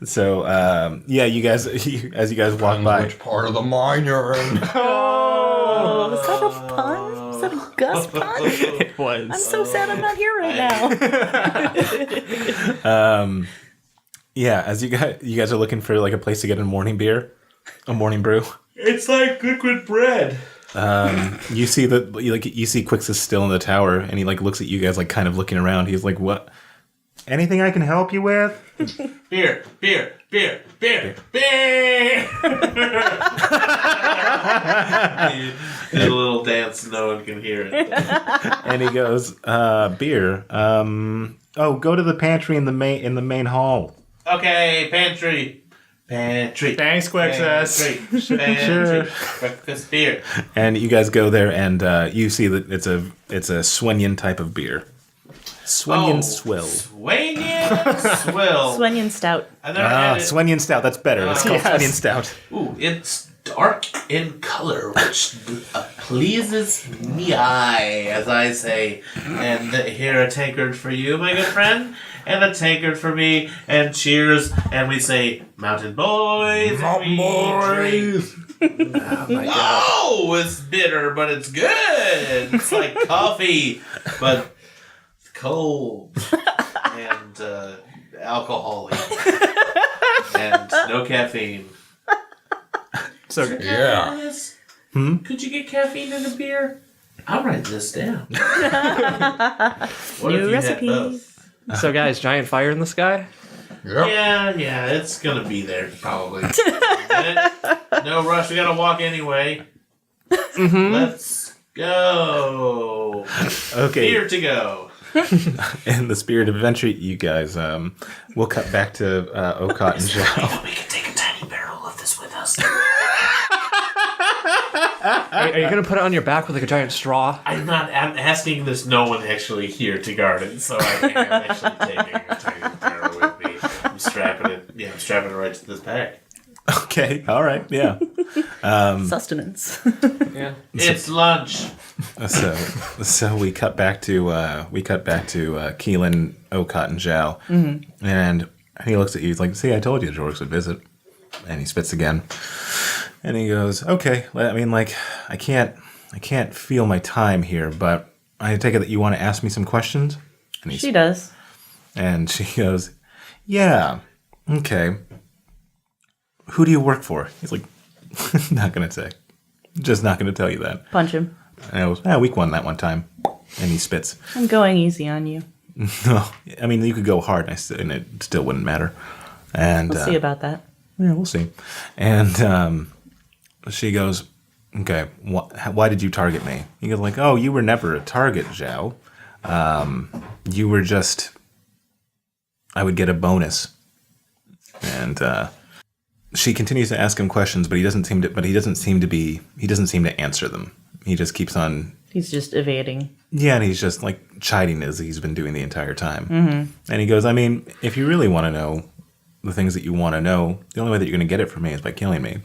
So, yeah, you guys, as you guys walk by. Which part of the mine you're in? Oh, was that a pun? Was that a Gus pun? It was. I'm so sad I'm not here right now. Yeah, as you guys are looking for like a place to get a morning beer, a morning brew. It's like liquid bread. You see you see Quix is still in the tower, and he like looks at you guys like kind of looking around. He's like, "What? Anything I can help you with?" Beer. Did a little dance, no one can hear it. And he goes, "Beer. Oh, go to the pantry in the main hall." Okay, pantry. Thanks, Quixus. Pantry. Breakfast beer. And you guys go there, and you see that it's a Swenyan type of beer. Swenyan Swill. Swenyan Swill. Swenyan Stout. I've never had it. Swenyan Stout. That's better. It's called Swenyan Stout. Ooh, it's dark in color, which pleases me eye, as I say. And here a tankard for you, my good friend, and a tankard for me, and cheers, and we say, Mountain Boys, and we drink. Oh, it's bitter, but it's good. It's like coffee, but it's cold and alcoholic and no caffeine. So Yeah. Could you get caffeine in a beer? I'll write this down. What New if you had recipe. both? So, guys, giant fire in the sky? Yep. Yeah, it's gonna be there probably. No rush. We gotta walk anyway. Let's go. Okay. Beer to go. In the spirit of adventure, you guys, we'll cut back to Okot and Xiao. We can take a tiny barrel of this with us. Are you going to put it on your back with like a giant straw? I'm asking this no one actually here to guard it, so I am actually taking a tiny barrel with me. I'm strapping it right to this pack. Okay, all right, yeah. Sustenance. Yeah. It's lunch. So we cut back to Kielan, Okot, and Xiao, and he looks at you. He's like, "See, I told you Jorrix would visit," and he spits again, and he goes, "Okay, I mean, like, I can't feel my time here, but I take it that you want to ask me some questions." And She does. And she goes, "Yeah, okay. Who do you work for?" He's like, "Not gonna say. Just not gonna tell you that." Punch him. And I was, week one that one time. And he spits. I'm going easy on you. No, I mean, you could go hard and it still wouldn't matter. And We'll see about that. yeah, we'll see. And she goes, "Okay, why did you target me?" He goes like, "Oh, you were never a target, Xiao. You were just, I would get a bonus." And she continues to ask him questions, but he doesn't seem to answer them. He just keeps on. He's just evading. Yeah, and he's just like chiding as he's been doing the entire time. Mm-hmm. And he goes, "I mean, if you really want to know the things that you want to know, the only way that you're going to get it from me is by killing me,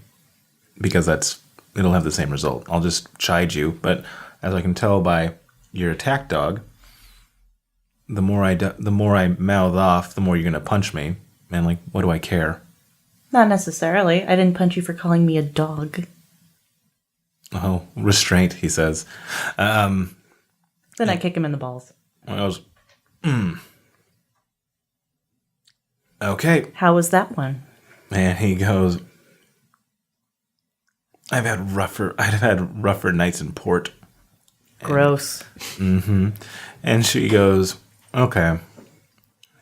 because it'll have the same result. I'll just chide you, but as I can tell by your attack dog, the more I mouth off, the more you're going to punch me. And like, what do I care?" Not necessarily. I didn't punch you for calling me a dog. "Oh, restraint," he says. Then I kick him in the balls. I was, okay. How was that one? And he goes, I've had rougher nights in port. Gross. Mm-hmm. And she goes, "Okay."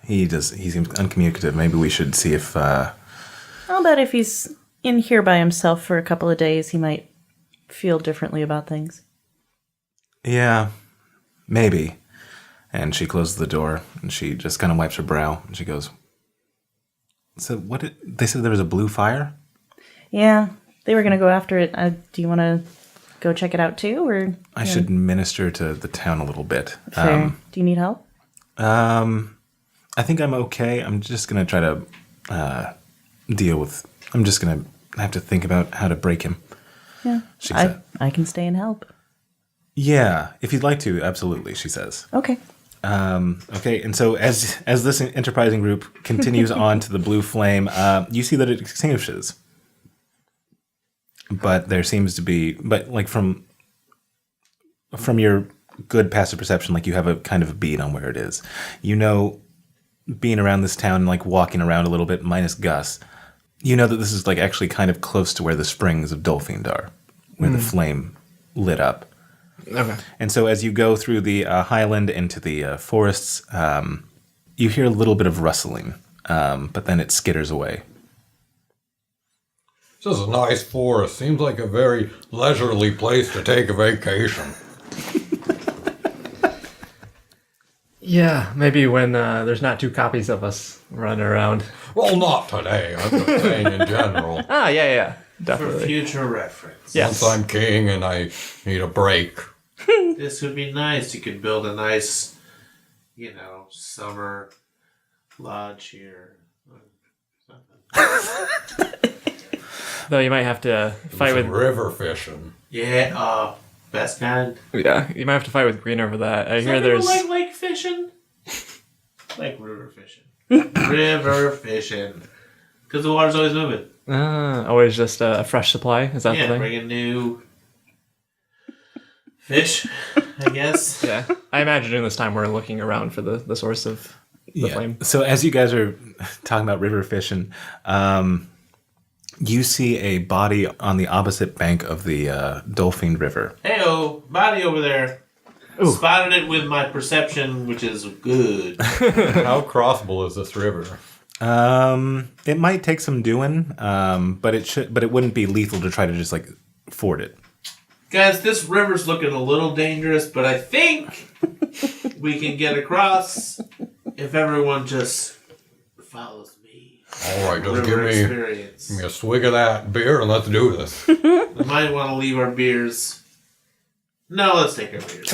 He seems uncommunicative. Maybe we should see if I'll bet if he's in here by himself for a couple of days, he might feel differently about things. Yeah, maybe. And she closes the door, and she just kind of wipes her brow, and she goes, so they said there was a blue fire? Yeah, they were going to go after it. Do you want to go check it out too? Or I should minister to the town a little bit. Fair. Do you need help? I think I'm okay. I'm just going to try to I'm just going to have to think about how to break him. Yeah, She said. I can stay and help. Yeah, if you'd like to, absolutely, she says. Okay. Okay, and so as this enterprising group continues on to the blue flame, you see that it extinguishes. But there seems to be, from your good passive perception, like you have a kind of a bead on where it is. You know, being around this town, like walking around a little bit, minus Gus, you know that this is like actually kind of close to where the springs of Dolphin are, where the flame lit up. Okay. And so as you go through the highland into the forests, you hear a little bit of rustling, but then it skitters away. This is a nice forest. Seems like a very leisurely place to take a vacation. Yeah, maybe when there's not 2 copies of us running around. Well, not today. I'm just saying in general. Yeah, For definitely. future reference. Yes. Once I'm king and I need a break. This would be nice. You could build a nice, summer lodge here. Though you might have to fight Some with. river fishing. Yeah, best kind. Yeah, you might have to fight with Green over that. I hear Some there's. people like lake fishing. Like river fishing. River fishing. Because the water's always moving. Always just a fresh supply. Is that the Yeah, thing? bring in new fish, I guess. Yeah. I imagine during this time we're looking around for the source of the flame. So as you guys are talking about river fishing, you see a body on the opposite bank of the Dolphin River. Hey-oh, body over there. Ooh. Spotted it with my perception, which is good. How crossable is this river? It might take some doing, but it wouldn't be lethal to try to just like ford it. Guys, this river's looking a little dangerous, but I think we can get across if everyone just follows me. All right, just River give experience. me a swig of that beer and let's do this. We might want to leave our beers. No, let's take our beers.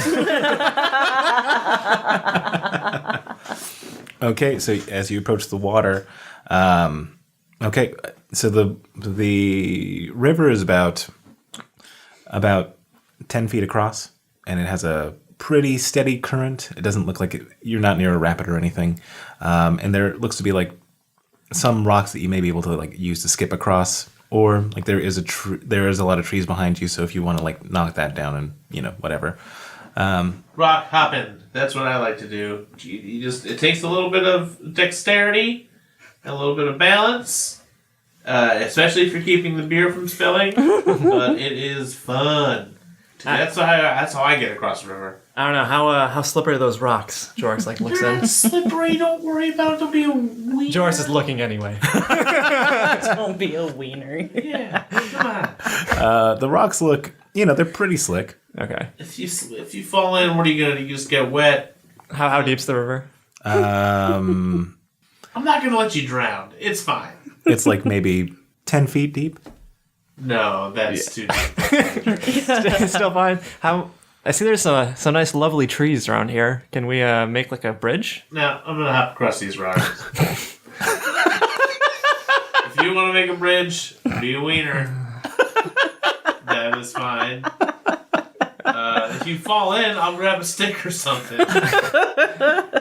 Okay, so as you approach the water, okay, so the river is about 10 feet across, and it has a pretty steady current. It doesn't look like you're not near a rapid or anything, and there looks to be like some rocks that you may be able to like use to skip across, or like there is a lot of trees behind you. So if you want to like knock that down and whatever. Rock hopping. That's what I like to do. It takes a little bit of dexterity and a little bit of balance, especially if you're keeping the beer from spilling. But it is fun. That's how I get across the river. I don't know how slippery are those rocks. Jorrix like looks They're in. not slippery. Don't worry about it. Don't be a wiener. Jorrix is looking anyway. Don't be a wiener. Yeah, come on. The rocks look, they're pretty slick. Okay. If you fall in, what are you gonna do? You just get wet. How deep's the river? I'm not gonna let you drown. It's fine. It's like maybe 10 feet deep. No, that's too deep. Still fine. I see there's some nice lovely trees around here. Can we make like a bridge? Now, I'm gonna hop across these rocks. If you want to make a bridge, be a wiener. That is fine. If you fall in, I'll grab a stick or something.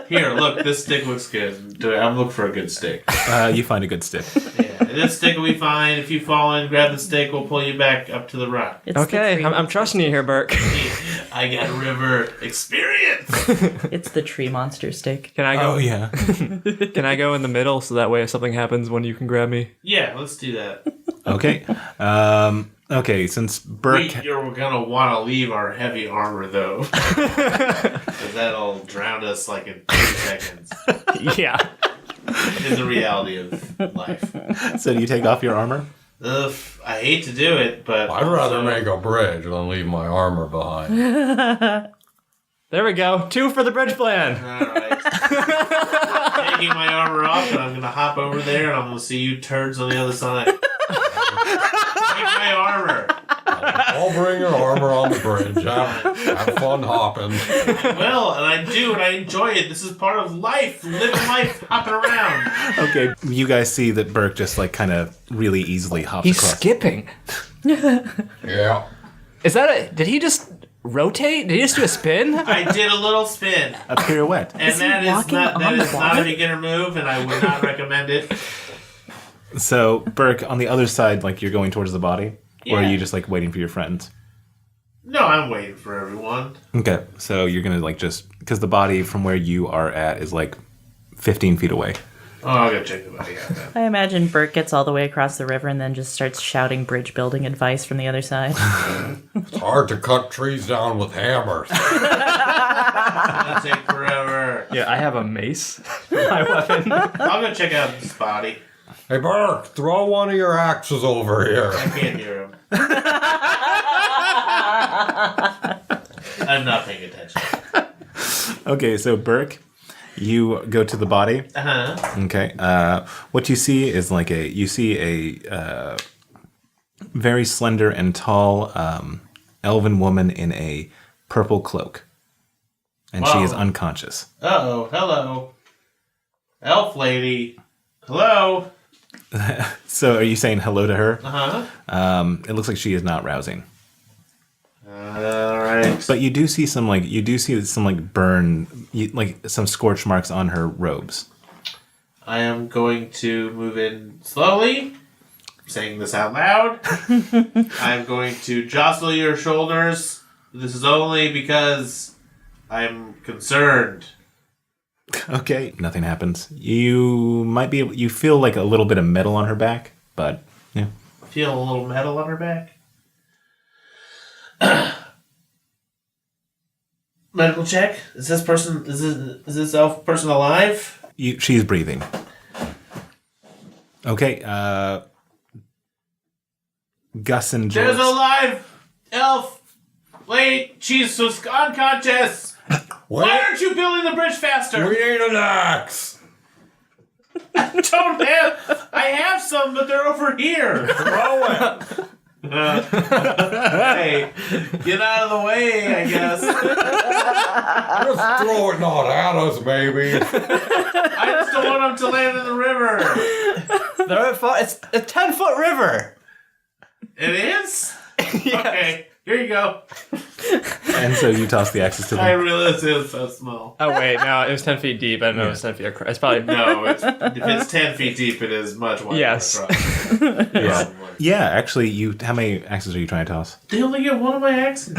Here, look, this stick looks good. I'm looking for a good stick. You find a good stick. Yeah, this stick will be fine. If you fall in, grab the stick. We'll pull you back up to the rock. It's Okay, I'm trusting you here, Burke. I got river experience. It's the tree monster stick. Can I go? Oh yeah. Can I go in the middle so that way if something happens, when you can grab me? Yeah, let's do that. Okay. Okay. Since Burke, You're gonna want to leave our heavy armor though, because that'll drown us like in 2 seconds. Yeah. In the reality of life. so do you take off your armor? Ugh, I hate to do it, but I'd rather make a bridge than leave my armor behind. There we go. 2 for the bridge plan. All right. Taking my armor off, and I'm gonna hop over there, and I'm gonna see you turds on the other side. Take my armor. I'll bring your armor on the bridge. Have fun hopping. Well, and I do, and I enjoy it. This is part of life. Living life, hopping around. Okay, you guys see that Burke just like kind of really easily hops He's across. skipping. Yeah. Is that did he just rotate? Did he just do a spin? I did a little spin, A pirouette. and he that is walking not on the a water? beginner move, and I would not recommend it. So Burke, on the other side, like you're going towards the body, or are Yeah. you just like waiting for your friends? No, I'm waiting for everyone. Okay, so you're gonna like just because the body from where you are at is like 15 feet away. Oh, I'll go check the body out then. I imagine Burke gets all the way across the river and then just starts shouting bridge building advice from the other side. It's hard to cut trees down with hammers. That'll take forever. Yeah, I have a mace. My weapon. I'll go check out this body. Hey, Burke, throw one of your axes over here. I can't hear him. I'm not paying attention. Okay, so Burke, you go to the body. Uh-huh. Okay. What you see is like you see a very slender and tall elven woman in a purple cloak, and she is Whoa. unconscious. Uh-oh, hello. Elf lady. Hello. So, are you saying hello to her? Uh-huh. It looks like she is not rousing, All right. but you do see some burn, some scorch marks on her robes. I am going to move in slowly, saying this out loud. I'm going to jostle your shoulders. This is only because I'm concerned. Okay, nothing happens. You feel like a little bit of metal on her back, but yeah. Feel a little metal on her back. Medical check. Is this elf person alive? She's breathing. Okay, Gus and There's a Jorrix. live elf. Wait, she's unconscious. Why aren't you building the bridge faster? We need an axe. I have some, but they're over here. Throw it. Hey, get out of the way, I guess. Just throw it not at us, baby. I just don't want them to land in the river. It's a 10-foot river. It is? Okay, here you go. And so you toss the axes to I them. realized it was so small. Oh wait, no, it was 10 feet deep. I don't know if it's 10 feet across. It's probably No, if it's 10 feet deep, it is much wider. Yes. across. Yeah. Yeah, actually, how many axes are you trying to toss? They only get one of my axes.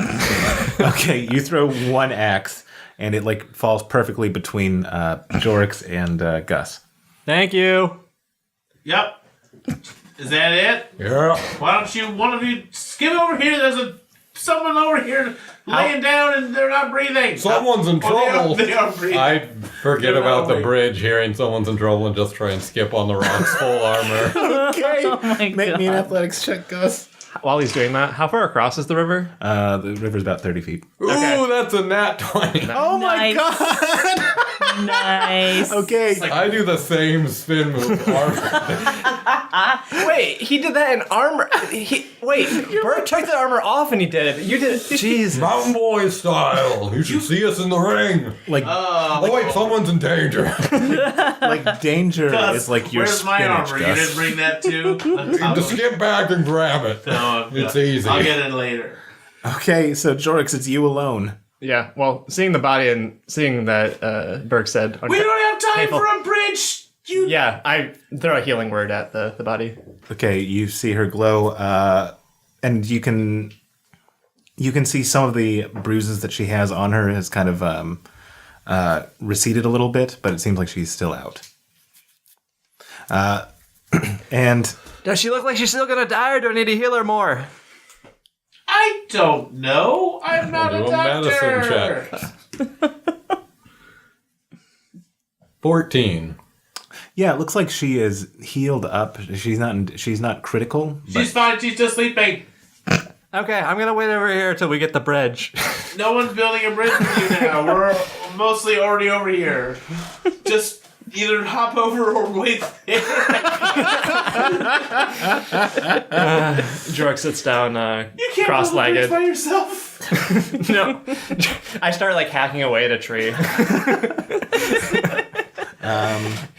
Okay, you throw one axe, and it like falls perfectly between Jorrix and Gus. Thank you. Yep. Is that it? Yeah. Why don't one of you skip over here? There's someone over here laying down and they're not breathing. Someone's in trouble. They are breathing. I forget Get about the away. bridge, hearing someone's in trouble, and just try and skip on the rocks full armor. Okay, Oh my make me an God. athletics check, Gus. While he's doing that, how far across is the river? The river's about 30 feet. Ooh, Okay. that's a nat 20. Oh my god! Nice. Okay. I do the same spin move. Wait, he did that in armor. Burke took the armor off and he did it. You did it. Jesus. Mountain boy style. You should see us in the ring. Like Oh, wait, someone's in danger. like danger Gus, is like your where's my spinach, armor? Gus. You didn't bring that too? Just skip back and grab it. No, It's easy. I'll get it later. Okay, so Jorrix, it's you alone. Yeah, well, seeing the body and seeing that Burke said... We don't have time Painful. for a bridge! Yeah, I throw a healing word at the body. Okay, you see her glow, and you can see some of the bruises that she has on her has kind of receded a little bit, but it seems like she's still out. And Does she look like she's still gonna die, or do I need to heal her more? I don't know. I'm not Do a a doctor. medicine check. 14. Yeah, it looks like she is healed up. She's not critical. She's fine. She's just sleeping. Okay, I'm gonna wait over here till we get the bridge. No one's building a bridge with you now. We're mostly already over here. Just either hop over or wait there. Jorrix sits down, You can't cross-legged. build a bridge by yourself. No, I start like hacking away at a tree.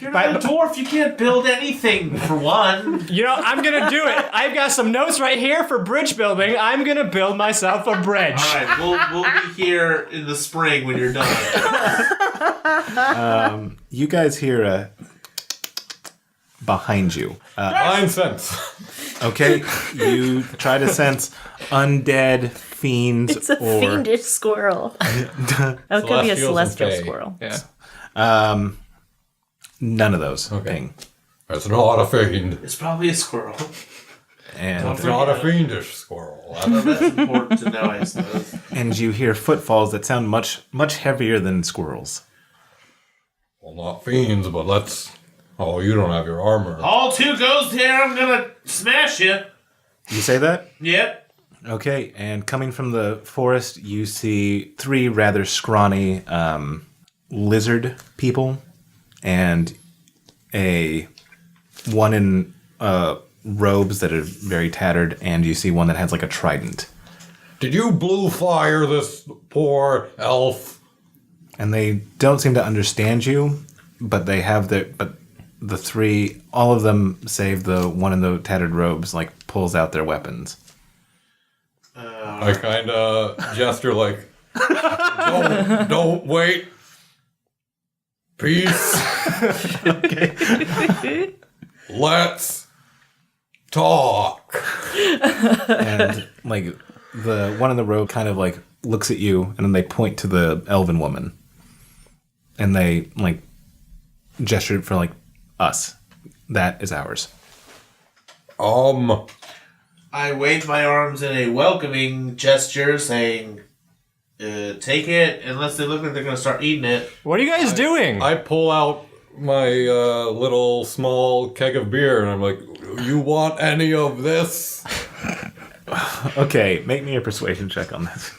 You're not a dwarf. You can't build anything, for one. You know, I'm gonna do it. I've got some notes right here for bridge building. I'm gonna build myself a bridge. All right, we'll be here in the spring when you're done. You guys hear behind you. Fine sense. Okay, you try to sense undead fiends It's a or fiendish squirrel. Oh, it could be a Celestials and celestial fae. squirrel. Yeah. none of those. Okay. Ping. It's not a fiend. It's probably a squirrel. And It's not a fiendish squirrel. That's important to know, I suppose. and you hear footfalls that sound much heavier than squirrels. Well, not fiends, but let's... Oh, you don't have your armor. All two goes there. I'm gonna smash you. You say that? Yep. Okay, and coming from the forest, you see 3 rather scrawny lizard people, and one in robes that are very tattered, and you see one that has like a trident. Did you blue fire this poor elf? And they don't seem to understand you, but they have the 3, all of them, save the one in the tattered robes, like pulls out their weapons. I kind of gesture like, don't wait. Peace. Okay. Let's talk. And like the one in the robe kind of like looks at you, and then they point to the elven woman, and they like gesture for like us. That is ours. I wave my arms in a welcoming gesture, saying, take it, unless they look like they're going to start eating it. What are you guys doing? I pull out my little small keg of beer, and I'm like, you want any of this? Okay, make me a persuasion check on this.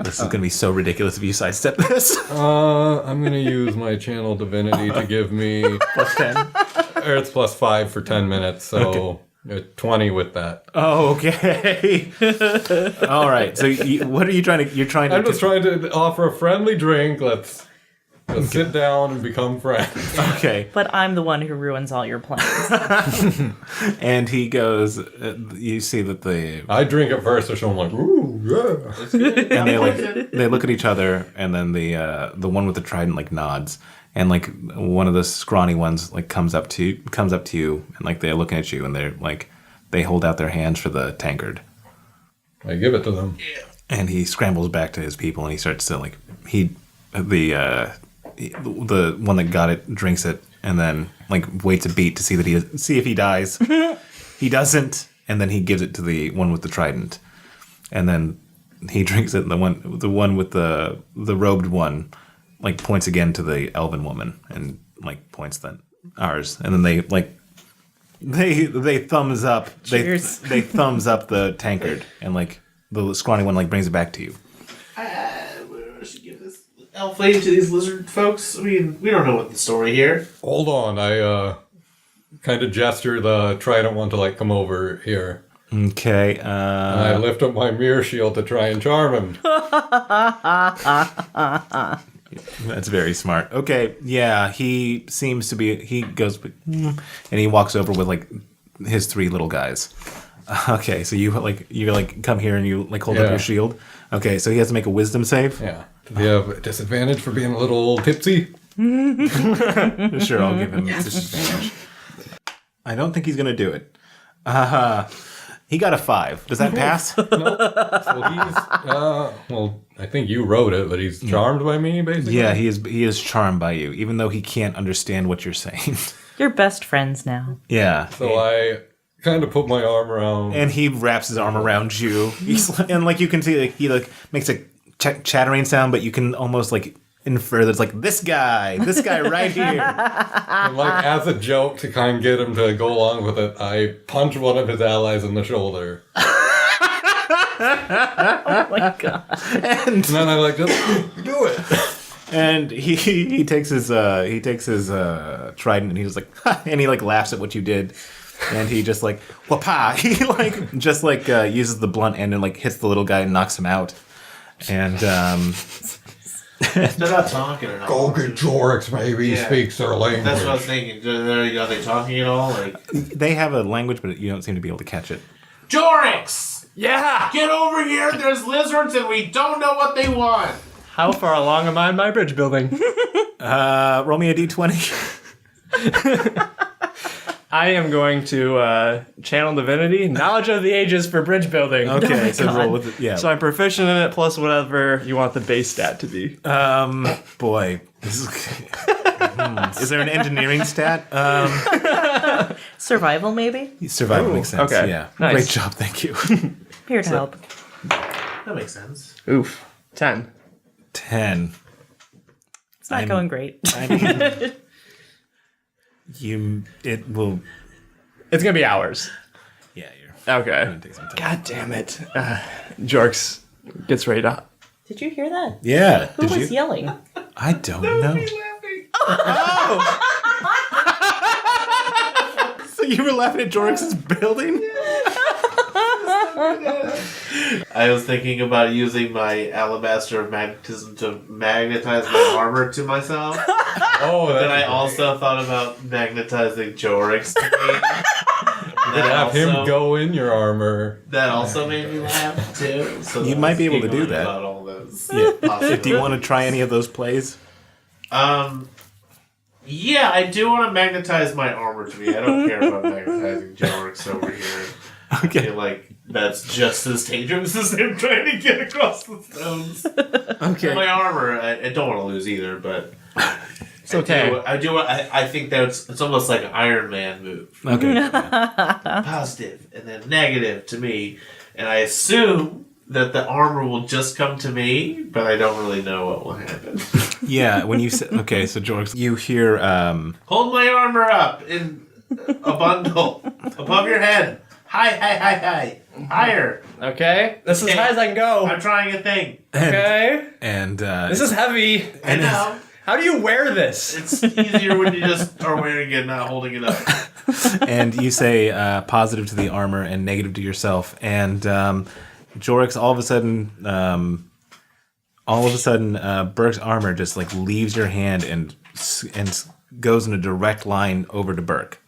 This is gonna be so ridiculous if you sidestep this. I'm going to use my channel divinity to give me... Plus 10. Or it's plus 5 for 10 minutes, so 20 with that. Oh, okay. All right. So, what are you trying to? You're trying to. I'm just trying to offer a friendly drink. Let's sit down and become friends. Okay. But I'm the one who ruins all your plans. And he goes. You see that I drink it first, so I'm like, ooh, yeah. and they look at each other, and then the one with the trident like nods, and like one of the scrawny ones like comes up to you, and like they're looking at you, and they're like they hold out their hands for the tankard. I give it to them. And he scrambles back to his people, and he starts to like the one that got it drinks it, and then like waits a beat to see if he dies. He doesn't, and then he gives it to the one with the trident, and then he drinks it. And the one with the robed one like points again to the elven woman and like points then ours, and then they like they thumbs up. Cheers. They thumbs up the tankard, and like the scrawny one like brings it back to you. I should give this elf lady to these lizard folks. I mean, we don't know what the story here. Hold on. I kind of gesture the trident one to like come over here. Okay. And I lift up my mirror shield to try and charm him. That's very smart. Okay, yeah, he seems to be. He goes, and he walks over with like his 3 little guys. Okay, so you come here and you like hold up Yeah. your shield. Okay, so he has to make a wisdom save. Yeah. Do they have a disadvantage for being a little tipsy? Sure, I'll give him a disadvantage. I don't think he's gonna do it. He got a 5. Does that pass? So he's, well, I think you wrote it, but he's charmed by me, basically? Yeah, he is charmed by you, even though he can't understand what you're saying. You're best friends now. Yeah. So I kind of put my arm around... And he wraps his arm around you. And like you can see, like he like makes a chattering sound, but you can almost like further. It's like, this guy right here. And like as a joke to kind of get him to go along with it, I punch one of his allies in the shoulder. Oh my god. And then I like, just do it. And he takes his trident and he's like, ha, and he like laughs at what you did. And he just like, wapa! He like just like uses the blunt end and like hits the little guy and knocks him out. And They're not talking at all. Go get Jorrix, maybe he Yeah. speaks their language. That's what I was thinking. Are they talking at all? Like, they have a language, but you don't seem to be able to catch it. Jorrix! Yeah! Get over here! There's lizards and we don't know what they want! How far along am I in my bridge building? Roll me a d20. I am going to channel divinity, knowledge of the ages for bridge building. Okay, so God. roll with it. Yeah. So I'm proficient in it plus whatever you want the base stat to be. Boy, this is. Is there an engineering stat? Survival, maybe? Survival makes sense. okay. Yeah. Nice. Great job. Thank you. Here to help. That makes sense. Oof. 10. 10. It's not going great. I mean, it will. It's going to be hours. Yeah, you're. Okay. Gonna take some time. God damn it. Jorrix gets ready to... Did you hear that? Yeah. Who Did was you? yelling? I don't know. So you were laughing at Jorrix's building? I was thinking about using my alabaster of magnetism to magnetize my armor to myself. Oh, Then I also thought about magnetizing Jorrix to me. have him go in your armor. That also made me laugh too. So You I might was be able to do giggling that. About all those Yeah. possibilities. Do you want to try any of those plays? Yeah, I do want to magnetize my armor to me. I don't care about magnetizing Jorrix over here. I Okay. feel like that's just as dangerous as him trying to get across the stones. Okay. My armor, I don't want to lose either, but It's okay. I think it's almost like an Iron Man move. Okay. Positive and then negative to me, and I assume that the armor will just come to me, but I don't really know what will happen. Yeah, when you say, okay, so Jorrix, you hear, Hold my armor up in a bundle above your head. High. Higher. Okay. This is as Okay. high as I can go. I'm trying a thing. Okay. and, This is heavy. I know. How do you wear this? It's easier when you just are wearing it, not holding it up. and you say positive to the armor and negative to yourself, and Jorrix all of a sudden, Burke's armor just like leaves your hand and goes in a direct line over to Burke.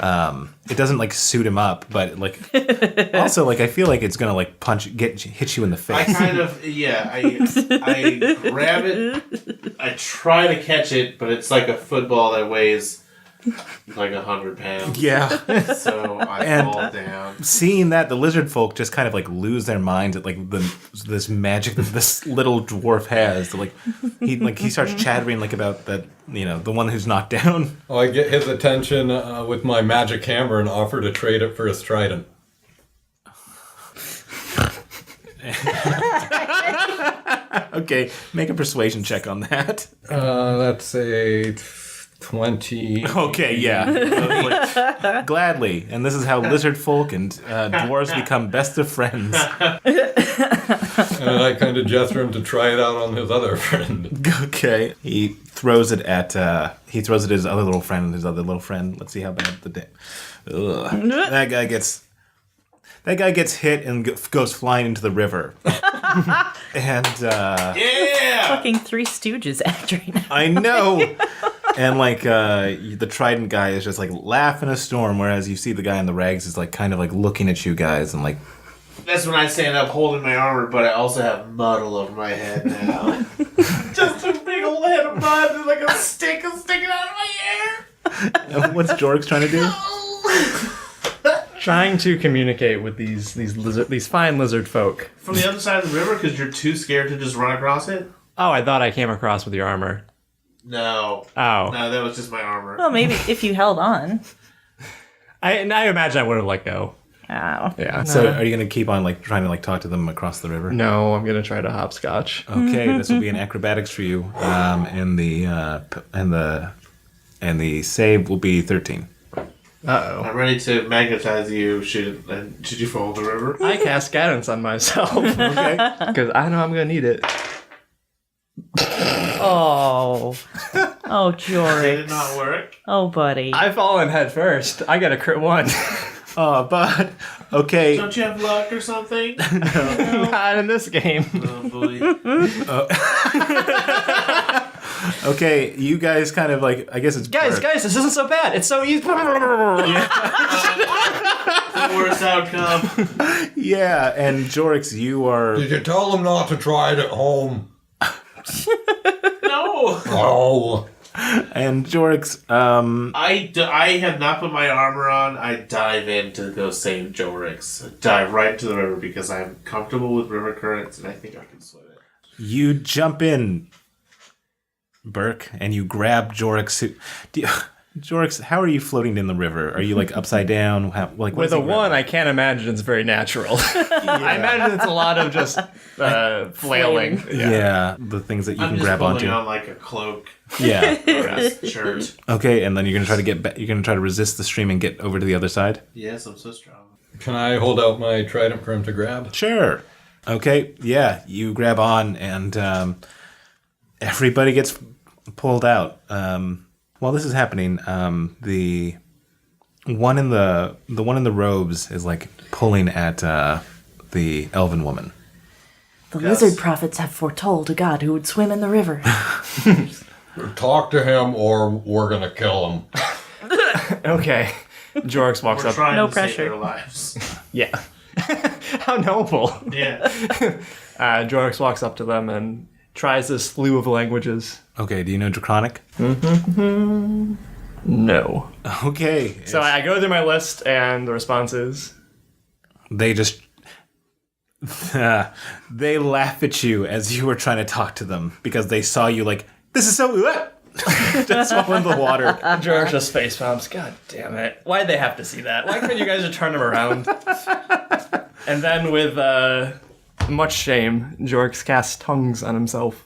It doesn't like suit him up, but like also like I feel like it's gonna like hit you in the I face. kind of, I grab it, I try to catch it, but it's like a football that weighs like 100 pounds. Yeah. So I And- fall down. Seeing that, the lizard folk just kind of like lose their minds at like this magic that this little dwarf has. Like he starts chattering like about that, the one who's knocked down. Oh, I get his attention with my magic hammer and offer to trade it for his trident. Okay, make a persuasion check on that. That's a 20. Okay, yeah. Gladly. And this is how lizard folk and dwarves become best of friends. And I kind of gesture him to try it out on his other friend. Okay. He throws it at his other little friend and his other little friend. Let's see how bad the day. That guy gets hit and goes flying into the river. And Yeah! Fucking Three Stooges act right now. I know. And like the trident guy is just like laughing a storm, whereas you see the guy in the rags is like kind of like looking at you guys and like. That's when I stand up holding my armor, but I also have mud all over my head now. Just a big old head of mud and like a stick is sticking out of my hair. What's Jorrix trying to do? Trying to communicate with these fine lizard folk. From the other side of the river because you're too scared to just run across it? Oh, I thought I came across with your armor. No. Oh. No, that was just my armor. Well, maybe if you held on. I imagine I would have let go. Ow. Yeah. So are you going to keep on like trying to like talk to them across the river? No, I'm gonna try to hopscotch. Okay, this will be an acrobatics for you. And the save will be 13. Uh I'm ready to magnetize you. Should you fall in the river? oh. I cast guidance on myself. Okay. Because I know I'm gonna need it. Oh. Oh, Did Jorrix. it not work? Oh, buddy. I fall in head first. I got a crit 1. But okay. Don't you have luck or something? Not in this game. Oh boy. Okay, you guys kind of like, I guess it's Guys, Burke. this isn't so bad. It's so easy. The worst outcome. Yeah, and Jorrix, you are. Did you tell them not to try it at home? No. Oh. And Jorrix, I have not put my armor on. I dive in to go save Jorrix. Dive right into the river because I'm comfortable with river currents and I think I can swim it. you jump in, Burke, and you grab Jorrix. Jorrix, how are you floating in the river? Are you like upside down? What With is he a 1, grabbing? I can't imagine it's very natural. I imagine it's a lot of just flailing. Yeah, the things that you I'm can just grab pulling onto. on like a cloak Yeah. or a shirt. Okay, and then you're gonna try to you're gonna try to resist the stream and get over to the other side. Yes, I'm so strong. Can I hold out my trident for him to grab? Sure. Okay. Yeah, you grab on, and everybody gets pulled out. While this is happening, the one in the robes is like pulling at the elven woman. The Yes. lizard prophets have foretold a god who would swim in the river. Talk to him or we're gonna kill him. Okay. Jorrix walks We're up. trying No to pressure. save their lives. Yeah. How noble. Yeah. Jorrix walks up to them and tries this slew of languages. Okay. Do you know Draconic? No. Okay. So I go through my list and the response is... They just they laugh at you as you were trying to talk to them because they saw you like, this is so just fall in the water. Jorrix just face palms. God damn it. Why'd they have to see that? Why couldn't you guys just turn him around? And then with much shame, Jorrix casts tongues on himself.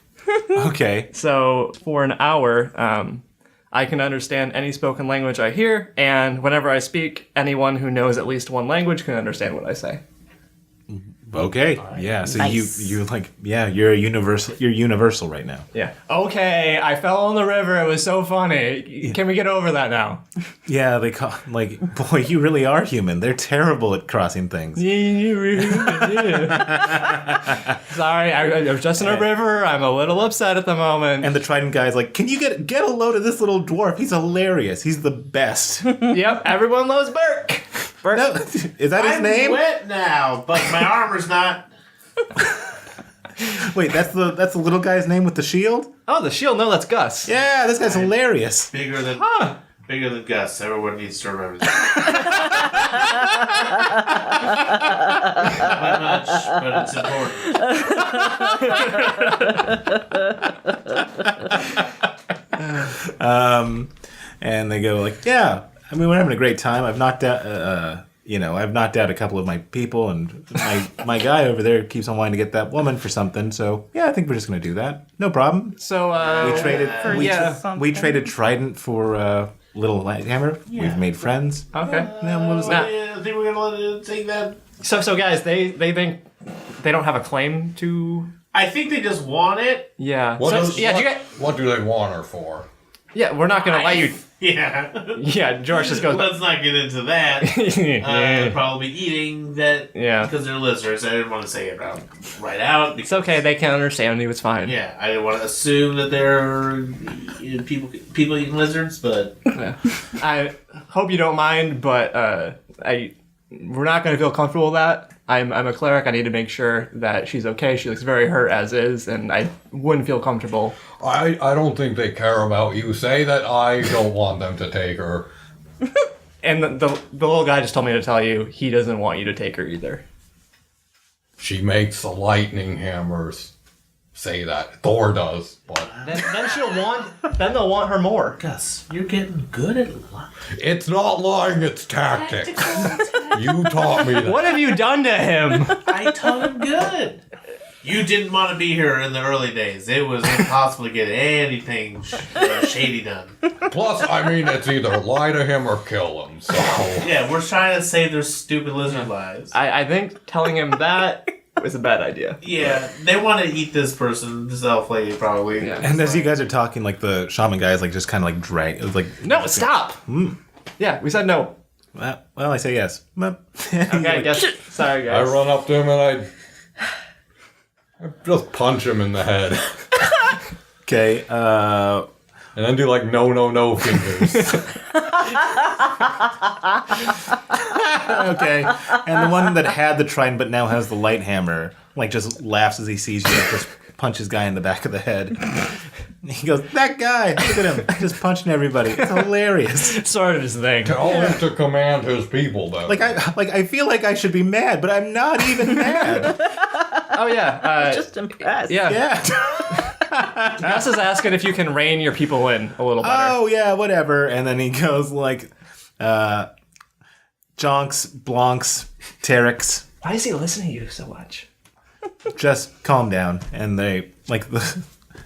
Okay. So for an hour, I can understand any spoken language I hear, and whenever I speak, anyone who knows at least one language can understand what I say. Okay. Yeah. So Nice. you like, yeah, you're universal. You're universal right now. Yeah. Okay, I fell in the river. It was so funny. Can we get over that now? Yeah. They call like, boy, you really are human. They're terrible at crossing things. Sorry, I was just in a river. I'm a little upset at the moment. And the Trident guy's like, can you get a load of this little dwarf? He's hilarious. He's the best. Yep, everyone loves Burke. Burke. No, is that his I'm name? wet now, but my armor's not. Wait, that's the little guy's name with the shield? Oh, the shield. No, that's Gus. Yeah, this guy's hilarious. Bigger than Gus. Everyone needs to remember that. Not much, but it's important. And they go like, yeah, I mean, we're having a great time. I've knocked out, I've knocked out a couple of my people, and my guy over there keeps on wanting to get that woman for something. So yeah, I think we're just gonna do that. No problem. So, We traded. yeah. We traded Trident for Little Lighthammer. We've made friends. Okay. Then what was that? I think we're gonna let it take that. So guys, they think they don't have a claim to. I think they just want it. Yeah. What, So, is- yeah. what, Do you get, what do they want her for? yeah. We're not gonna let you. Yeah. Yeah. George just goes. Let's not get into that. They'll probably be eating that. Yeah. Because they're lizards. I didn't want to say it right out. It's okay. They can understand you. It's fine. Yeah, I didn't want to assume that they're people eating lizards, but Yeah. I hope you don't mind, but we're not going to feel comfortable with that. I'm a cleric. I need to make sure that she's okay. She looks very hurt as is, and I wouldn't feel comfortable. I don't think they care about you. Say that I don't want them to take her. And the little guy just told me to tell you he doesn't want you to take her either. She makes the lightning hammers. Say that. Thor does, but Then she'll want. Then they'll want her more. Gus, you're getting good at lying. It's not lying, it's tactics. You taught me that. What have you done to him? I taught him good. You didn't want to be here in the early days. It was impossible to get anything shady done. Plus, I mean, it's either lie to him or kill him, so... Yeah, we're trying to save their stupid lizard lives. I think telling him that was a bad idea. Yeah, they want to eat this person, this elf lady, probably. Yeah. And as you guys are talking, like the shaman guy is like just kind of like drag, like No, stop. Yeah, we said no. well, I say yes. Okay, I guess. Sorry, I guys. run up to him and I just punch him in the head. Okay, And then do like no fingers. okay. And the one that had the trident but now has the light hammer, like just laughs as he sees you and just punches guy in the back of the head. He goes, that guy, look at him, just punching everybody. It's hilarious. It's sort of his thing. Tell him to command his people, though. I feel like I should be mad, but I'm not even mad. Oh yeah. Just impressed. Yeah. Yeah. Gus is asking if you can rein your people in a little better. Oh yeah, whatever. And then he goes like, Jonks, Blonks, Terrix, Why does he listen to you so much? just calm down. And they like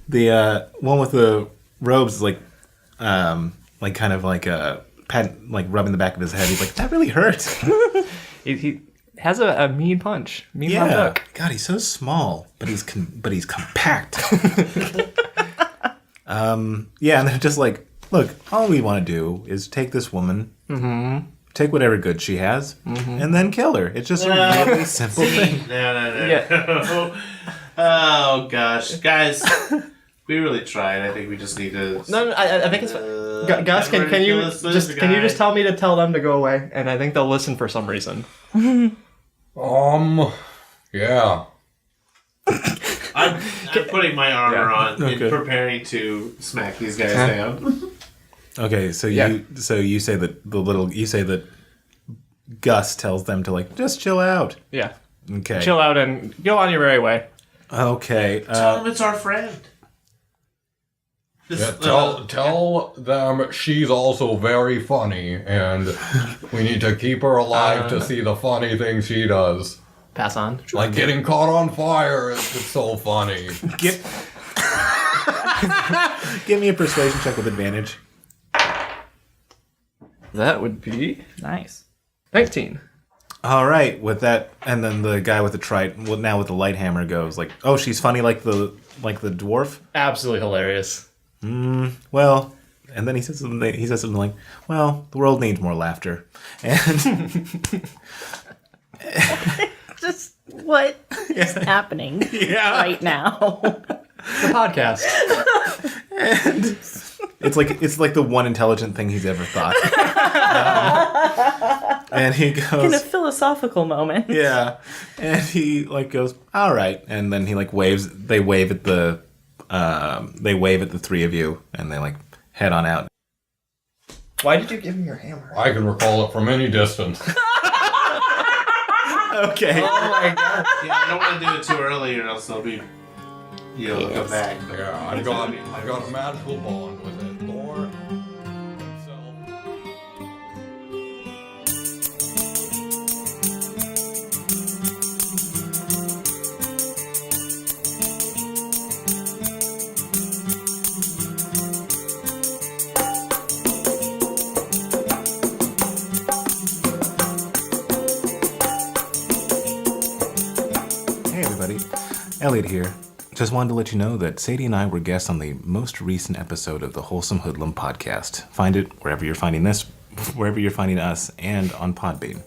the one with the robes is like kind of like a pat, like rubbing the back of his head. He's like, that really hurt. He has a mean punch. Mean Yeah. look. God, he's so small, but he's compact. Yeah, and they're just like, look, all we want to do is take this woman, take whatever good she has, and then kill her. It's just a really simple thing. No. Yeah. Oh, gosh. Guys, we really tried. I think we just need to... No, I think it's fine. Gus, can you can just tell me to tell them to go away? And I think they'll listen for some reason. Yeah. I'm putting my armor on Okay. and preparing to smack these guys down. Okay, so Yeah. you say that Gus tells them to like just chill out. Yeah. Okay. Chill out and go on your merry way. Okay. Tell them it's our friend. This, Yeah, tell them she's also very funny, and we need to keep her alive to see the funny things she does. Pass on. Like getting caught on fire, it's so funny. Give me a persuasion check with advantage. That would be Nice. 19. All right, with that, and then the guy with the trident, well, now with the light hammer, goes like, "Oh, she's funny like the dwarf." Absolutely hilarious. Well, and then he says something like, "Well, the world needs more laughter," and Just what is happening right now? The podcast. it's like the one intelligent thing he's ever thought. And he In a goes, philosophical moment. "Yeah," and he like goes, "All right," and then he like waves. They wave at the three of you, and they like head on out. Why did you give me your hammer? I can recall it from any distance. Okay. Oh my god. yeah, I don't want to do it too early or else they'll be... You'll come back. Yeah, I've got a magical bond with it. Thor himself. Hey everybody, Elliot here. Just wanted to let you know that Sadie and I were guests on the most recent episode of the Wholesome Hoodlum podcast. Find it wherever you're finding this, wherever you're finding us, and on Podbean.